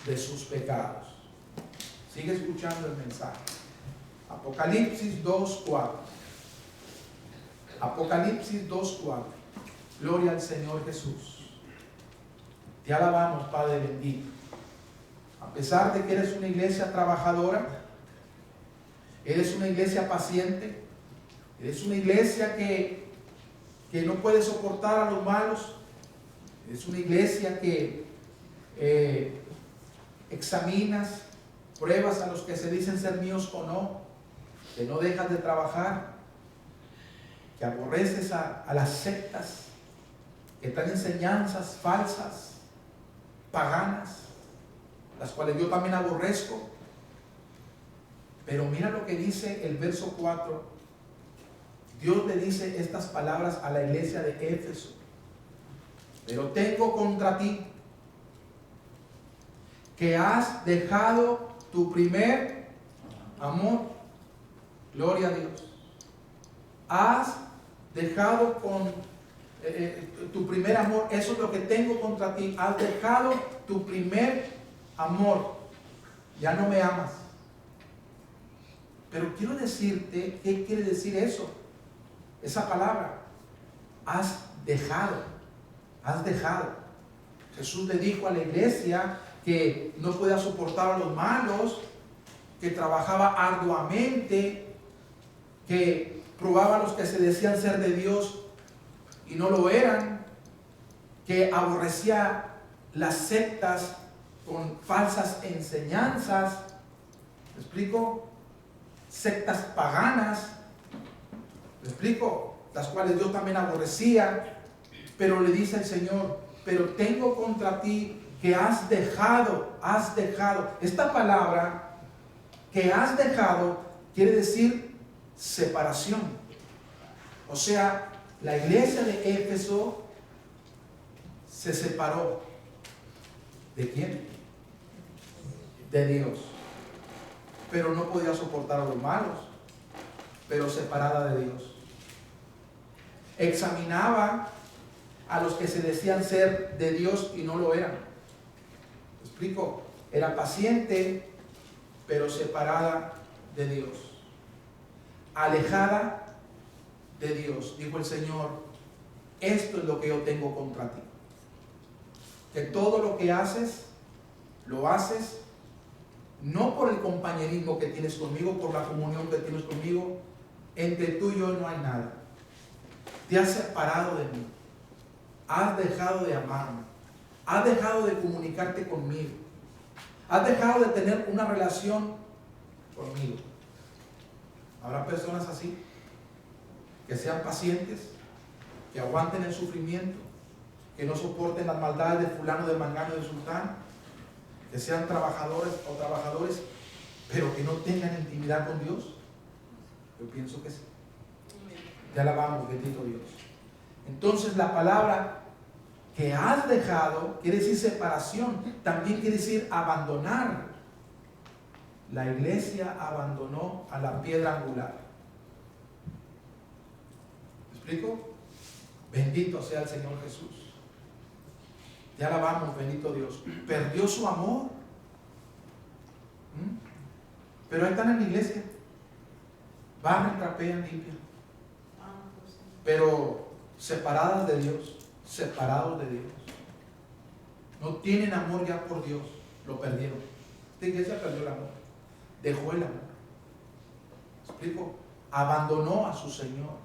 [SPEAKER 1] de sus pecados? Sigue escuchando el mensaje. Apocalipsis 2:4. Apocalipsis 2:4. Gloria al Señor Jesús. Te alabamos, Padre bendito. A pesar de que eres una iglesia trabajadora, eres una iglesia paciente, eres una iglesia que no puede soportar a los malos, eres una iglesia que examinas, pruebas a los que se dicen ser míos o no, que no dejas de trabajar, que aborreces a las sectas, que traen enseñanzas falsas, paganas, las cuales yo también aborrezco. Pero mira lo que dice el verso 4. Dios le dice estas palabras a la iglesia de Éfeso. Pero tengo contra ti que has dejado tu primer amor. Gloria a Dios. Has dejado tu primer amor. Eso es lo que tengo contra ti. Has dejado tu primer amor. Ya no me amas. Pero quiero decirte, ¿qué quiere decir eso? Esa palabra, has dejado, has dejado. Jesús le dijo a la iglesia que no podía soportar a los malos, que trabajaba arduamente, que probaba a los que se decían ser de Dios y no lo eran, que aborrecía las sectas con falsas enseñanzas. ¿Me explico? Sectas paganas. ¿Me explico? Las cuales Dios también aborrecía. Pero le dice el Señor, pero tengo contra ti que has dejado. Esta palabra, que has dejado, quiere decir separación. O sea, la iglesia de Éfeso se separó. ¿De quién? De Dios. Pero no podía soportar a los malos, pero separada de Dios. Examinaba a los que se decían ser de Dios y no lo eran. ¿Me explico? Era paciente, pero separada de Dios. Alejada de Dios. Dijo el Señor, esto es lo que yo tengo contra ti. Que todo lo que haces, lo haces no por el compañerismo que tienes conmigo, por la comunión que tienes conmigo. Entre tú y yo no hay nada. te has separado de mí, has dejado de amarme, has dejado de comunicarte conmigo, has dejado de tener una relación conmigo. Habrá personas así, que sean pacientes, que aguanten el sufrimiento, que no soporten las maldades de fulano, de mangano, de sultán, que sean trabajadores o trabajadores, pero que no tengan intimidad con Dios. Yo pienso que sí. Te alabamos, bendito Dios. Entonces la palabra que has dejado quiere decir separación, también quiere decir abandonar. La iglesia abandonó a la piedra angular. ¿Me explico? Bendito sea el Señor Jesús. Te alabamos, bendito Dios. Perdió su amor. Pero ahí están en la iglesia. Barren, trapean, limpian. Pero separadas de Dios, separados de Dios. No tienen amor ya por Dios. Lo perdieron. Esta iglesia perdió el amor. Dejó el amor. ¿Me explico? Abandonó a su Señor.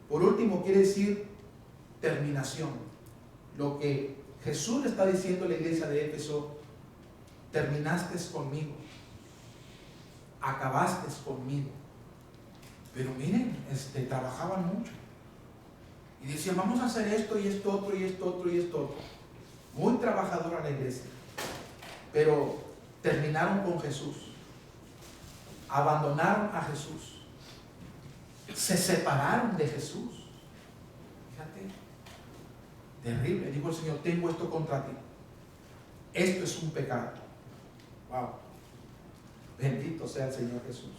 [SPEAKER 1] Por último, quiere decir terminación. Lo que Jesús le está diciendo a la iglesia de Éfeso: terminaste conmigo, acabaste conmigo. Pero miren, trabajaban mucho y decían: vamos a hacer esto y esto otro y esto otro y esto otro. Muy trabajadora la iglesia, pero terminaron con Jesús, abandonaron a Jesús, se separaron de Jesús. Fíjate, terrible. Dijo el Señor: tengo esto contra ti, esto es un pecado. Wow, bendito sea el Señor Jesús.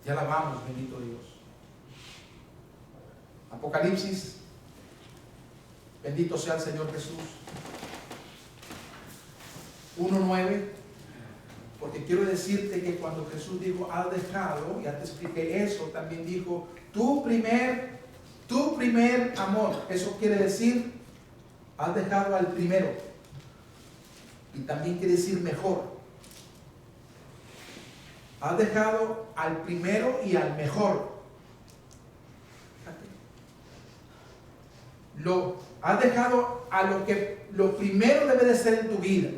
[SPEAKER 1] Te alabamos, bendito Dios. Apocalipsis, bendito sea el Señor Jesús. 1:9, porque quiero decirte que cuando Jesús dijo has dejado, ya te expliqué eso, también dijo tu primer amor. Eso quiere decir has dejado al primero, y también quiere decir mejor. Has dejado al primero y al mejor. Has dejado a lo primero debe de ser en tu vida.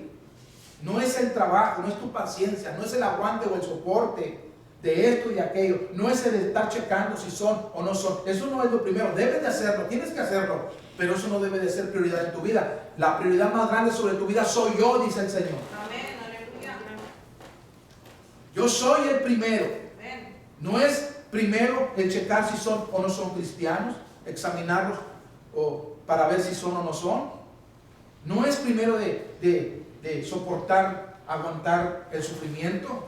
[SPEAKER 1] No es el trabajo, no es tu paciencia, no es el aguante o el soporte de esto y aquello, no es el estar checando si son o no son. Eso no es lo primero. Debes de hacerlo, tienes que hacerlo, pero eso no debe de ser prioridad en tu vida. La prioridad más grande sobre tu vida soy yo, dice el Señor.
[SPEAKER 2] Amén, aleluya.
[SPEAKER 1] Yo soy el primero. No es primero el checar si son o no son cristianos, examinarlos o para ver si son o no son. No es primero de soportar, aguantar el sufrimiento.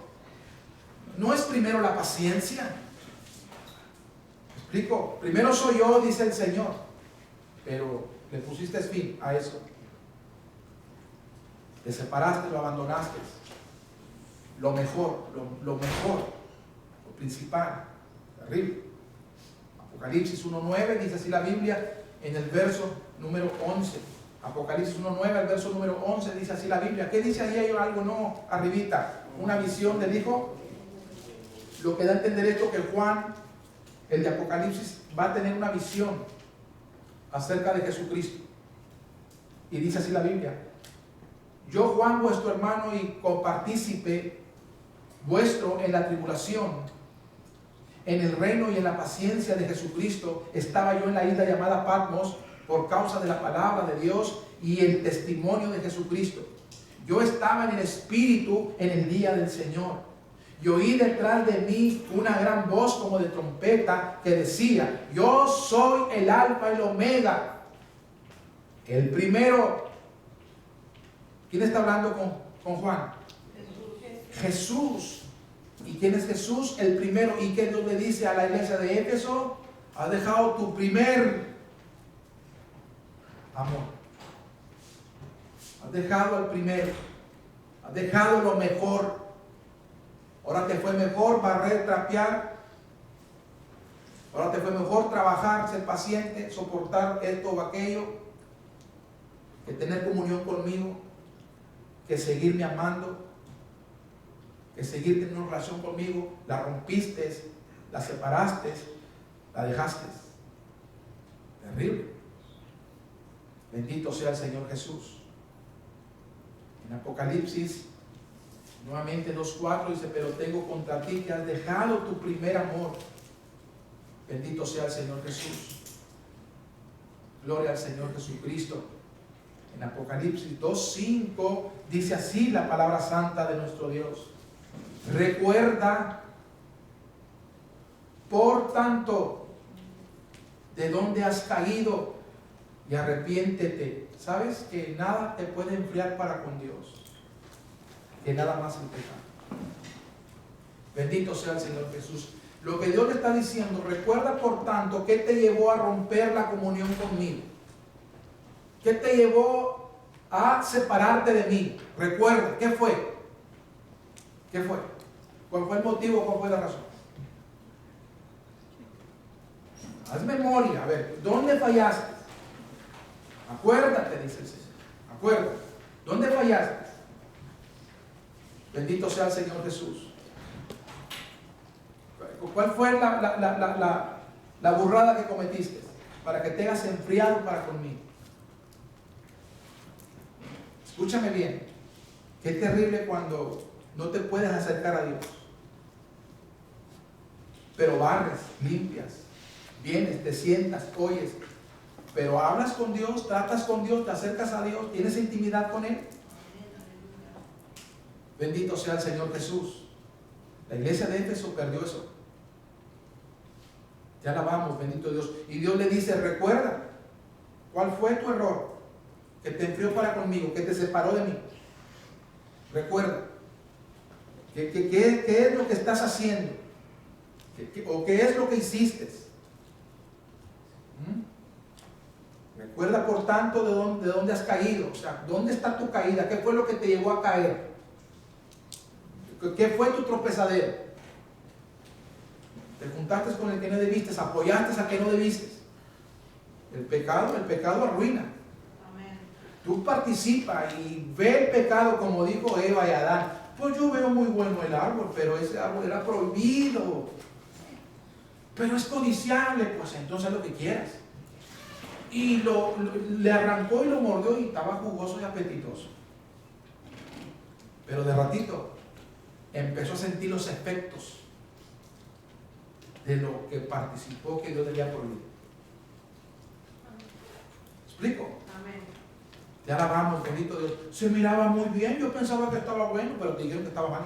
[SPEAKER 1] No es primero la paciencia. ¿Me explico? Primero soy yo, dice el Señor, pero le pusiste fin a eso. Te separaste, lo abandonaste. Lo mejor, lo principal, terrible. Apocalipsis 1:9 dice así la Biblia en el verso número 11. Apocalipsis 1:9 al verso número 11 dice así la Biblia. ¿Qué dice ahí? Hay algo no arribita. Una visión del Hijo. Lo que da a entender esto que Juan, el de Apocalipsis, va a tener una visión acerca de Jesucristo. Y dice así la Biblia: yo, Juan, vuestro hermano y copartícipe vuestro en la tribulación, en el reino y en la paciencia de Jesucristo, estaba yo en la isla llamada Patmos por causa de la palabra de Dios y el testimonio de Jesucristo. Yo estaba en el Espíritu en el día del Señor, y oí detrás de mí una gran voz como de trompeta que decía: yo soy el Alfa y el Omega, el primero. ¿Quién está hablando con Juan? Jesús. ¿Y quién es Jesús? El primero. ¿Y qué Dios le dice a la iglesia de Éfeso? Has dejado tu primer amor. Has dejado el primero. Has dejado lo mejor. Ahora te fue mejor barrer, trapear. Ahora te fue mejor trabajar, ser paciente, soportar esto o aquello, que tener comunión conmigo, que seguirme amando, que seguir teniendo una relación conmigo. La rompiste, la separaste, la dejaste. Terrible. Bendito sea el Señor Jesús. En Apocalipsis, nuevamente 2:4 dice, pero tengo contra ti que has dejado tu primer amor. Bendito sea el Señor Jesús. Gloria al Señor Jesucristo. En Apocalipsis 2:5 dice así la palabra santa de nuestro Dios. Recuerda, por tanto, de dónde has caído y arrepiéntete. ¿Sabes que nada te puede enfriar para con Dios? Que nada más el pecado. Bendito sea el Señor Jesús. Lo que Dios le está diciendo, recuerda por tanto qué te llevó a romper la comunión conmigo. ¿Qué te llevó a separarte de mí? Recuerda, ¿qué fue? ¿Qué fue? ¿Cuál fue el motivo? ¿Cuál fue la razón? Haz memoria, a ver, ¿dónde fallaste? Acuérdate, dice el Señor. Acuérdate. ¿Dónde fallaste? Bendito sea el Señor Jesús. ¿Cuál fue la burrada que cometiste? Para que te hayas enfriado para conmigo. Escúchame bien. Qué terrible cuando no te puedes acercar a Dios. Pero barres, limpias, vienes, te sientas, oyes. Pero hablas con Dios, tratas con Dios, te acercas a Dios, tienes intimidad con Él. Bendito sea el Señor Jesús. La iglesia de Éfeso perdió eso. Ya alabamos, bendito Dios. Y Dios le dice, recuerda, ¿cuál fue tu error? Que te enfrió para conmigo, que te separó de mí. Recuerda. ¿Qué es lo que estás haciendo? ¿O qué es lo que hiciste? Recuerda por tanto de dónde has caído. O sea, ¿dónde está tu caída? ¿Qué fue lo que te llevó a caer? ¿Qué fue tu tropezadero? Te juntaste con el que no debiste, apoyaste al que no debiste. El pecado arruina.
[SPEAKER 2] Amén.
[SPEAKER 1] Tú participa y ve el pecado como dijo Eva y Adán. Pues yo veo muy bueno el árbol, pero ese árbol era prohibido. Pero es codiciable, pues entonces lo que quieras. Y le arrancó y lo mordió y estaba jugoso y apetitoso. Pero de ratito empezó a sentir los efectos de lo que participó que Dios le había prohibido. ¿Explico?
[SPEAKER 2] Amén.
[SPEAKER 1] Ya alabamos, bendito Dios. Se miraba muy bien, yo pensaba que estaba bueno, pero te dijeron que estaba mal.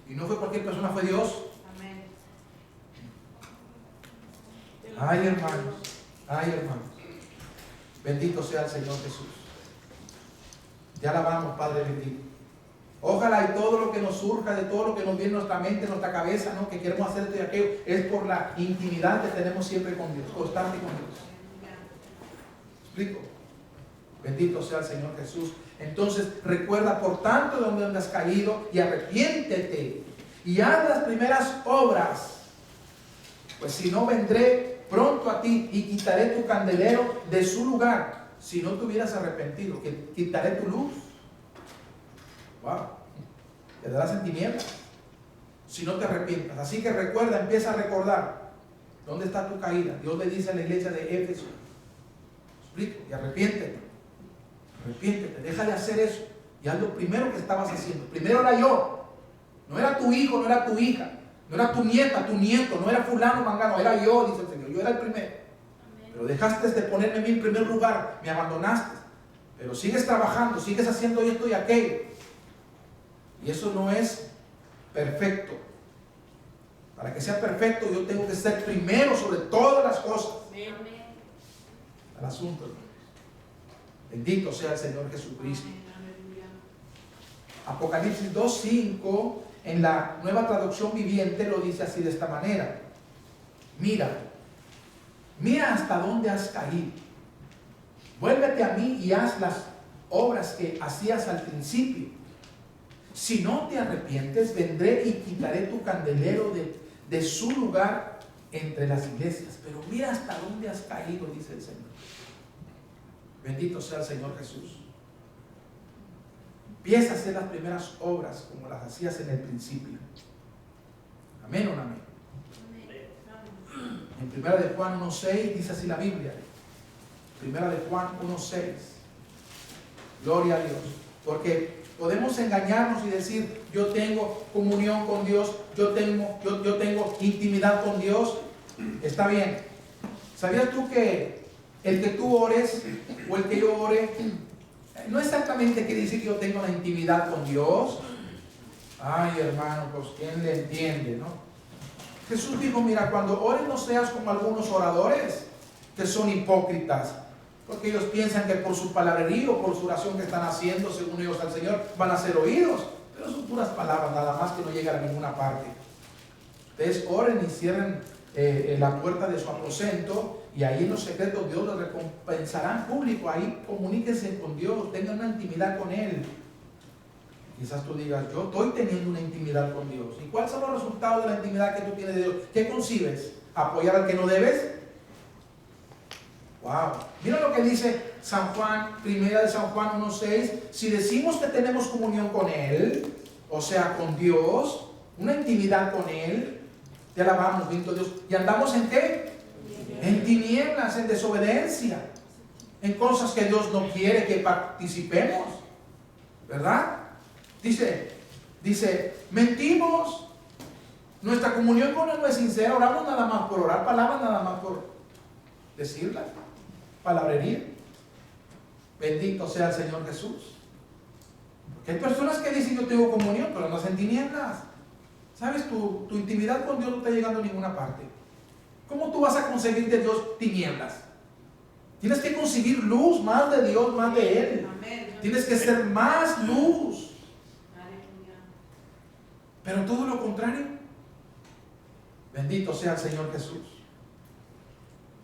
[SPEAKER 1] Y no fue cualquier persona, fue Dios.
[SPEAKER 2] Amén.
[SPEAKER 1] Ay, hermanos. Ay, hermanos. Bendito sea el Señor Jesús. Ya alabamos, Padre bendito. Ojalá y todo lo que nos surja, de todo lo que nos viene en nuestra mente, en nuestra cabeza, ¿no? Que queremos hacer esto y aquello, es por la intimidad que tenemos siempre con Dios, constante con Dios. ¿Explico? Bendito sea el Señor Jesús. Entonces, recuerda por tanto de dónde has caído y arrepiéntete y haz las primeras obras. Pues si no, vendré pronto a ti y quitaré tu candelero de su lugar. Si no te hubieras arrepentido, que quitaré tu luz. Wow. Quedarás en tinieblas si no te arrepientas. Así que recuerda, empieza a recordar dónde está tu caída. Dios le dice a la iglesia de Éfeso, explico, y arrepiéntete. Arrepiéntete, deja de hacer eso y haz lo primero que estabas haciendo. Primero era yo, no era tu hijo, no era tu hija, no era tu nieta, tu nieto, no era fulano, mangano, era yo, dice el Señor, yo era el primero. Pero dejaste de ponerme a mí en primer lugar, me abandonaste, pero sigues trabajando, sigues haciendo esto y aquello. Y eso no es perfecto. Para que sea perfecto, yo tengo que ser primero sobre todas las cosas.
[SPEAKER 2] Amén.
[SPEAKER 1] Al asunto, hermanos. Bendito sea el Señor Jesucristo. Apocalipsis 2:5 en la Nueva Traducción Viviente lo dice así, de esta manera: mira hasta dónde has caído, vuélvete a mí y haz las obras que hacías al principio. Si no te arrepientes, vendré y quitaré tu candelero de su lugar entre las iglesias. Pero mira hasta dónde has caído, dice el Señor. Bendito sea el Señor Jesús. Empieza a hacer las primeras obras como las hacías en el principio. Amén o no amén. En 1 de Juan 1:6 dice así la Biblia. 1 de Juan 1:6. Gloria a Dios. Porque podemos engañarnos y decir, yo tengo comunión con Dios, yo tengo intimidad con Dios. Está bien. ¿Sabías tú que el que tú ores o el que yo ore no exactamente quiere decir que yo tengo la intimidad con Dios? Ay, hermano, pues ¿quién le entiende, no? Jesús dijo, mira, cuando ores no seas como algunos oradores que son hipócritas, porque ellos piensan que por su palabrería o por su oración que están haciendo, según ellos al Señor, van a ser oídos, pero son puras palabras, nada más que no llegan a ninguna parte. Ustedes oren y cierren la puerta de su aposento, y ahí en los secretos Dios los recompensará en público. Ahí comuníquense con Dios, tengan una intimidad con Él. Quizás tú digas, yo estoy teniendo una intimidad con Dios. ¿Y cuáles son los resultados de la intimidad que tú tienes de Dios? ¿Qué concibes? ¿Apoyar al que no debes? Wow. Mira lo que dice San Juan, primera de San Juan 1:6. Si decimos que tenemos comunión con Él, o sea, con Dios, una intimidad con Él, te alabamos, bendito Dios. ¿Y andamos en qué? En tinieblas, en desobediencia, en cosas que Dios no quiere que participemos, ¿verdad? Dice, mentimos, nuestra comunión con Él no es sincera, oramos nada más por orar, palabras nada más por decirlas, palabrería. Bendito sea el Señor Jesús. Porque hay personas que dicen yo tengo comunión, pero no en tinieblas. ¿Sabes? Tu intimidad con Dios no está llegando a ninguna parte. ¿Cómo tú vas a conseguir de Dios tinieblas? Tienes que conseguir luz, más de Dios, más de Él. Tienes que ser más luz. Pero todo lo contrario. Bendito sea el Señor Jesús.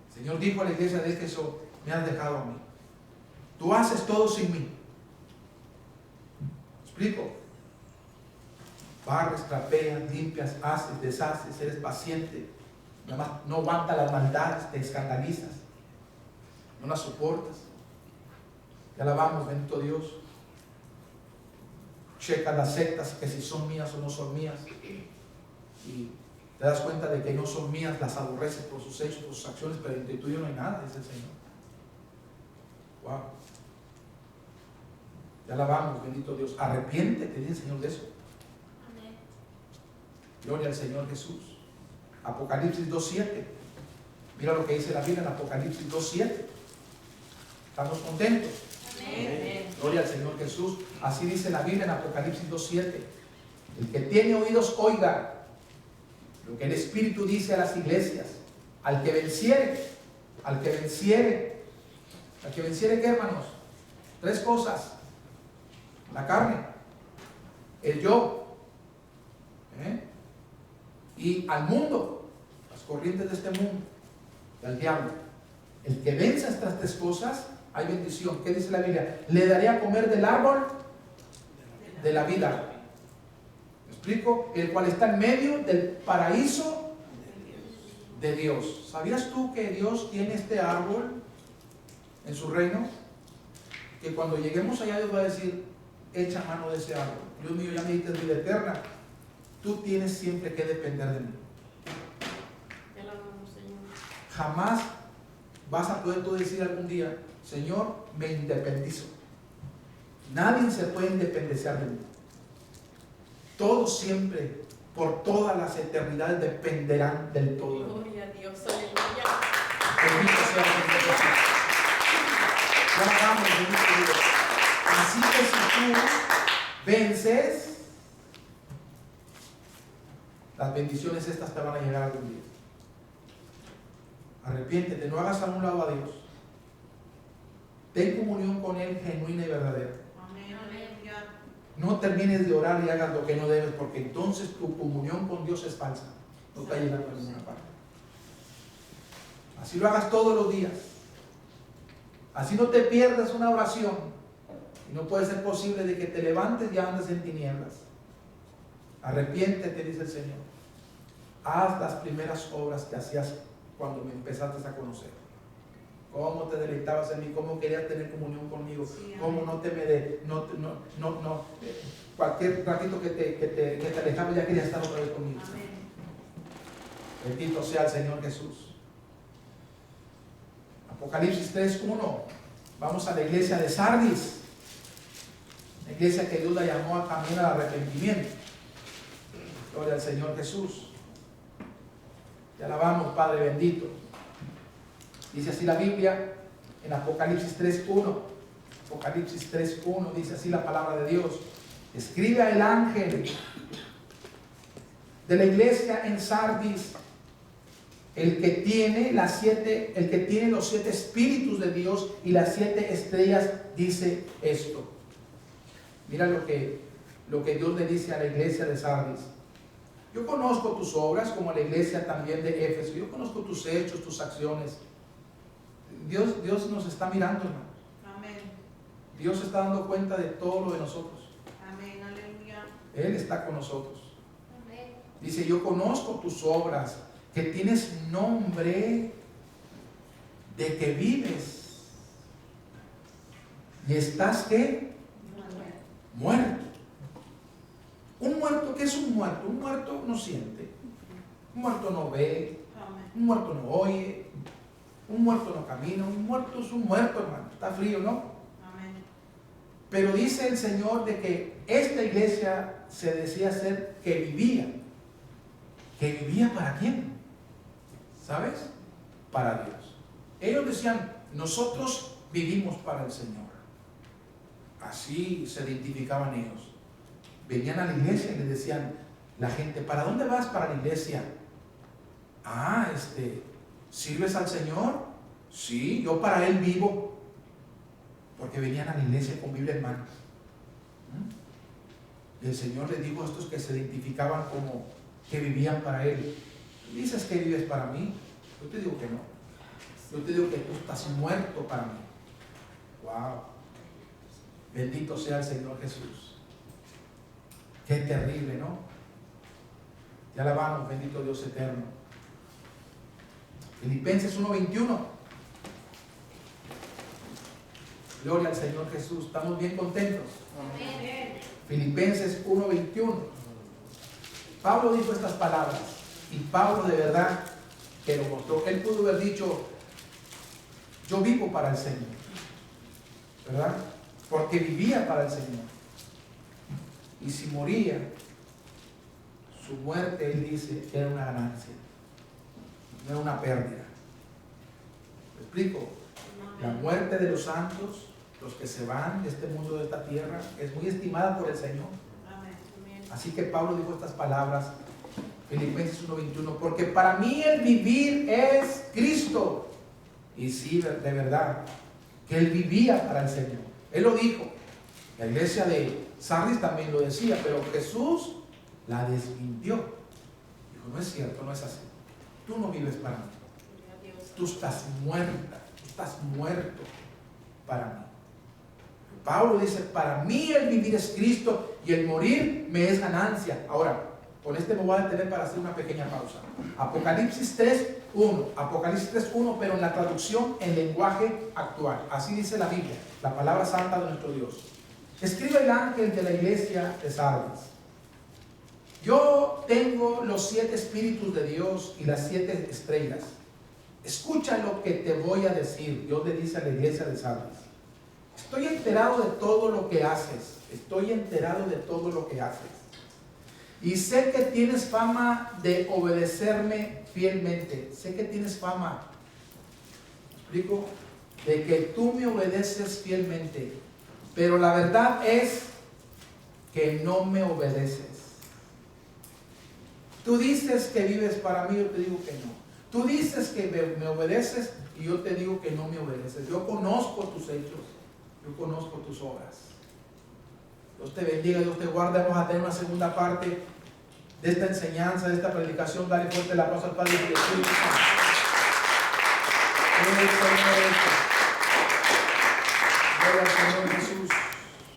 [SPEAKER 1] El Señor dijo a la iglesia de Éfeso, me has dejado a mí. Tú haces todo sin mí. ¿Explico? Barres, trapeas, limpias, haces, deshaces, eres paciente. Nada más no aguantas las maldades, te escandalizas. No las soportas. Te alabamos, bendito Dios. Checa las sectas que si son mías o no son mías. Y te das cuenta de que no son mías, las aborreces por sus hechos, por sus acciones, pero entre tú y yo no hay nada, dice el Señor. Wow. Te alabamos, bendito Dios. Arrepiéntete, dice el Señor, de eso.
[SPEAKER 2] Amén.
[SPEAKER 1] Gloria al Señor Jesús. Apocalipsis 2:7. Mira lo que dice la Biblia en Apocalipsis 2:7. ¿Estamos contentos?
[SPEAKER 2] Amén.
[SPEAKER 1] Gloria al Señor Jesús. Así dice la Biblia en Apocalipsis 2:7. El que tiene oídos, oiga lo que el Espíritu dice a las iglesias. Al que venciere, ¿qué, hermanos? 3 cosas. La carne, el yo, y al mundo, las corrientes de este mundo, y al diablo. El que venza estas 3 cosas, hay bendición. ¿Qué dice la Biblia? Le daré a comer del árbol de la vida. ¿Me explico? El cual está en medio del paraíso de Dios. ¿Sabías tú que Dios tiene este árbol en su reino? Que cuando lleguemos allá Dios va a decir, echa mano de ese árbol. Dios mío, ya me diste vida eterna. Tú tienes siempre que depender de mí.
[SPEAKER 2] Te alabamos, Señor.
[SPEAKER 1] Jamás vas a poder tú decir algún día, Señor, me independizo. Nadie se puede independizar de mí. Todos siempre, por todas las eternidades, dependerán del todo.
[SPEAKER 2] Gloria a Dios, aleluya.
[SPEAKER 1] Bendito sea el Señor Jesús. Ya vamos, bendito Dios. Así que si tú vences, las bendiciones estas te van a llegar algún día. Arrepiéntete, no hagas a un lado a Dios. Ten comunión con Él genuina y verdadera.
[SPEAKER 2] Amén, aleluya.
[SPEAKER 1] No termines de orar y hagas lo que no debes, porque entonces tu comunión con Dios es falsa. No está llegando a ninguna parte. Así lo hagas todos los días. Así no te pierdas una oración. Y no puede ser posible de que te levantes y andes en tinieblas. Arrepiéntete, dice el Señor. Haz las primeras obras que hacías cuando me empezaste a conocer. Cómo te deleitabas en mí, cómo querías tener comunión conmigo,
[SPEAKER 2] sí,
[SPEAKER 1] cómo no te cualquier ratito que te alejaba ya querías estar otra vez conmigo.
[SPEAKER 2] Amén.
[SPEAKER 1] Bendito sea el Señor Jesús. Apocalipsis 3:1. Vamos a la iglesia de Sardis, la iglesia que Dios la llamó también al arrepentimiento. Gloria al Señor Jesús. Te alabamos, Padre bendito. Dice así la Biblia en Apocalipsis 3:1. Apocalipsis 3:1 dice así la palabra de Dios. Escribe al ángel de la iglesia en Sardis, el que tiene los 7 espíritus de Dios y las 7 estrellas, dice esto. Mira lo que Dios le dice a la iglesia de Sardis. Yo conozco tus obras, como a la iglesia también de Éfeso. Yo conozco tus hechos, tus acciones. Dios nos está mirando, hermano.
[SPEAKER 2] Amén.
[SPEAKER 1] Dios se está dando cuenta de todo lo de nosotros.
[SPEAKER 2] Amén. Aleluya.
[SPEAKER 1] Él está con nosotros.
[SPEAKER 2] Amén.
[SPEAKER 1] Dice, yo conozco tus obras, que tienes nombre de que vives. Y estás, ¿qué? Muerto. Un muerto, ¿qué es un muerto? Un muerto no siente. Un muerto no ve.
[SPEAKER 2] Amén.
[SPEAKER 1] Un muerto no oye. Un muerto no camina. Un muerto es un muerto, hermano. Está frío, ¿no?
[SPEAKER 2] Amén.
[SPEAKER 1] Pero dice el Señor de que esta iglesia se decía ser que vivía. ¿Que vivía para quién? ¿Sabes? Para Dios. Ellos decían, nosotros vivimos para el Señor. Así se identificaban ellos. Venían a la iglesia y les decían la gente, ¿para dónde vas? Para la iglesia. ¿Sirves al Señor? Sí, yo para Él vivo. Porque venían a la iglesia con Biblia en mano. Y el Señor les dijo a estos que se identificaban como que vivían para Él. ¿Dices que vives para mí? Yo te digo que no. Yo te digo que tú estás muerto para mí. Wow. Bendito sea el Señor Jesús. Qué terrible, ¿no? Te alabamos, bendito Dios eterno. Filipenses 1:21. Gloria al Señor Jesús. Estamos bien contentos.
[SPEAKER 2] Amén.
[SPEAKER 1] Filipenses 1:21. Pablo dijo estas palabras. Y Pablo de verdad que lo mostró. Él pudo haber dicho, yo vivo para el Señor. ¿Verdad? Porque vivía para el Señor. Y si moría, su muerte, él dice, era una ganancia, no era una pérdida. ¿Me explico? La muerte de los santos, los que se van de este mundo, de esta tierra, es muy estimada por el Señor.
[SPEAKER 2] Amén.
[SPEAKER 1] Así que Pablo dijo estas palabras, Filipenses 1:21, porque para mí el vivir es Cristo. Y sí, de verdad, que él vivía para el Señor. Él lo dijo. La iglesia de Sardis también lo decía, pero Jesús la desmintió. Dijo, no es cierto, no es así. Tú no vives para mí. Tú estás muerta, tú estás muerto para mí. Pablo dice, para mí el vivir es Cristo y el morir me es ganancia. Ahora, con este me voy a detener para hacer una pequeña pausa. Apocalipsis 3:1. Apocalipsis 3:1, pero en la traducción en lenguaje actual. Así dice la Biblia, la palabra santa de nuestro Dios. Escribe el ángel de la iglesia de Sardis. Yo tengo los 7 espíritus de Dios y las 7 estrellas. Escucha lo que te voy a decir. Dios le dice a la iglesia de Sardis. Estoy enterado de todo lo que haces. Estoy enterado de todo lo que haces. Y sé que tienes fama de obedecerme fielmente. Sé que tienes fama, ¿me explico? De que tú me obedeces fielmente. Pero la verdad es que no me obedeces. Tú dices que vives para mí, yo te digo que no. Tú dices que me obedeces y yo te digo que no me obedeces. Yo conozco tus hechos, yo conozco tus obras. Dios te bendiga, Dios te guarde. Vamos a tener una segunda parte de esta enseñanza, de esta predicación. Dale fuerte el aplauso al Padre y al Espíritu Santo. Gloria al Señor Jesús.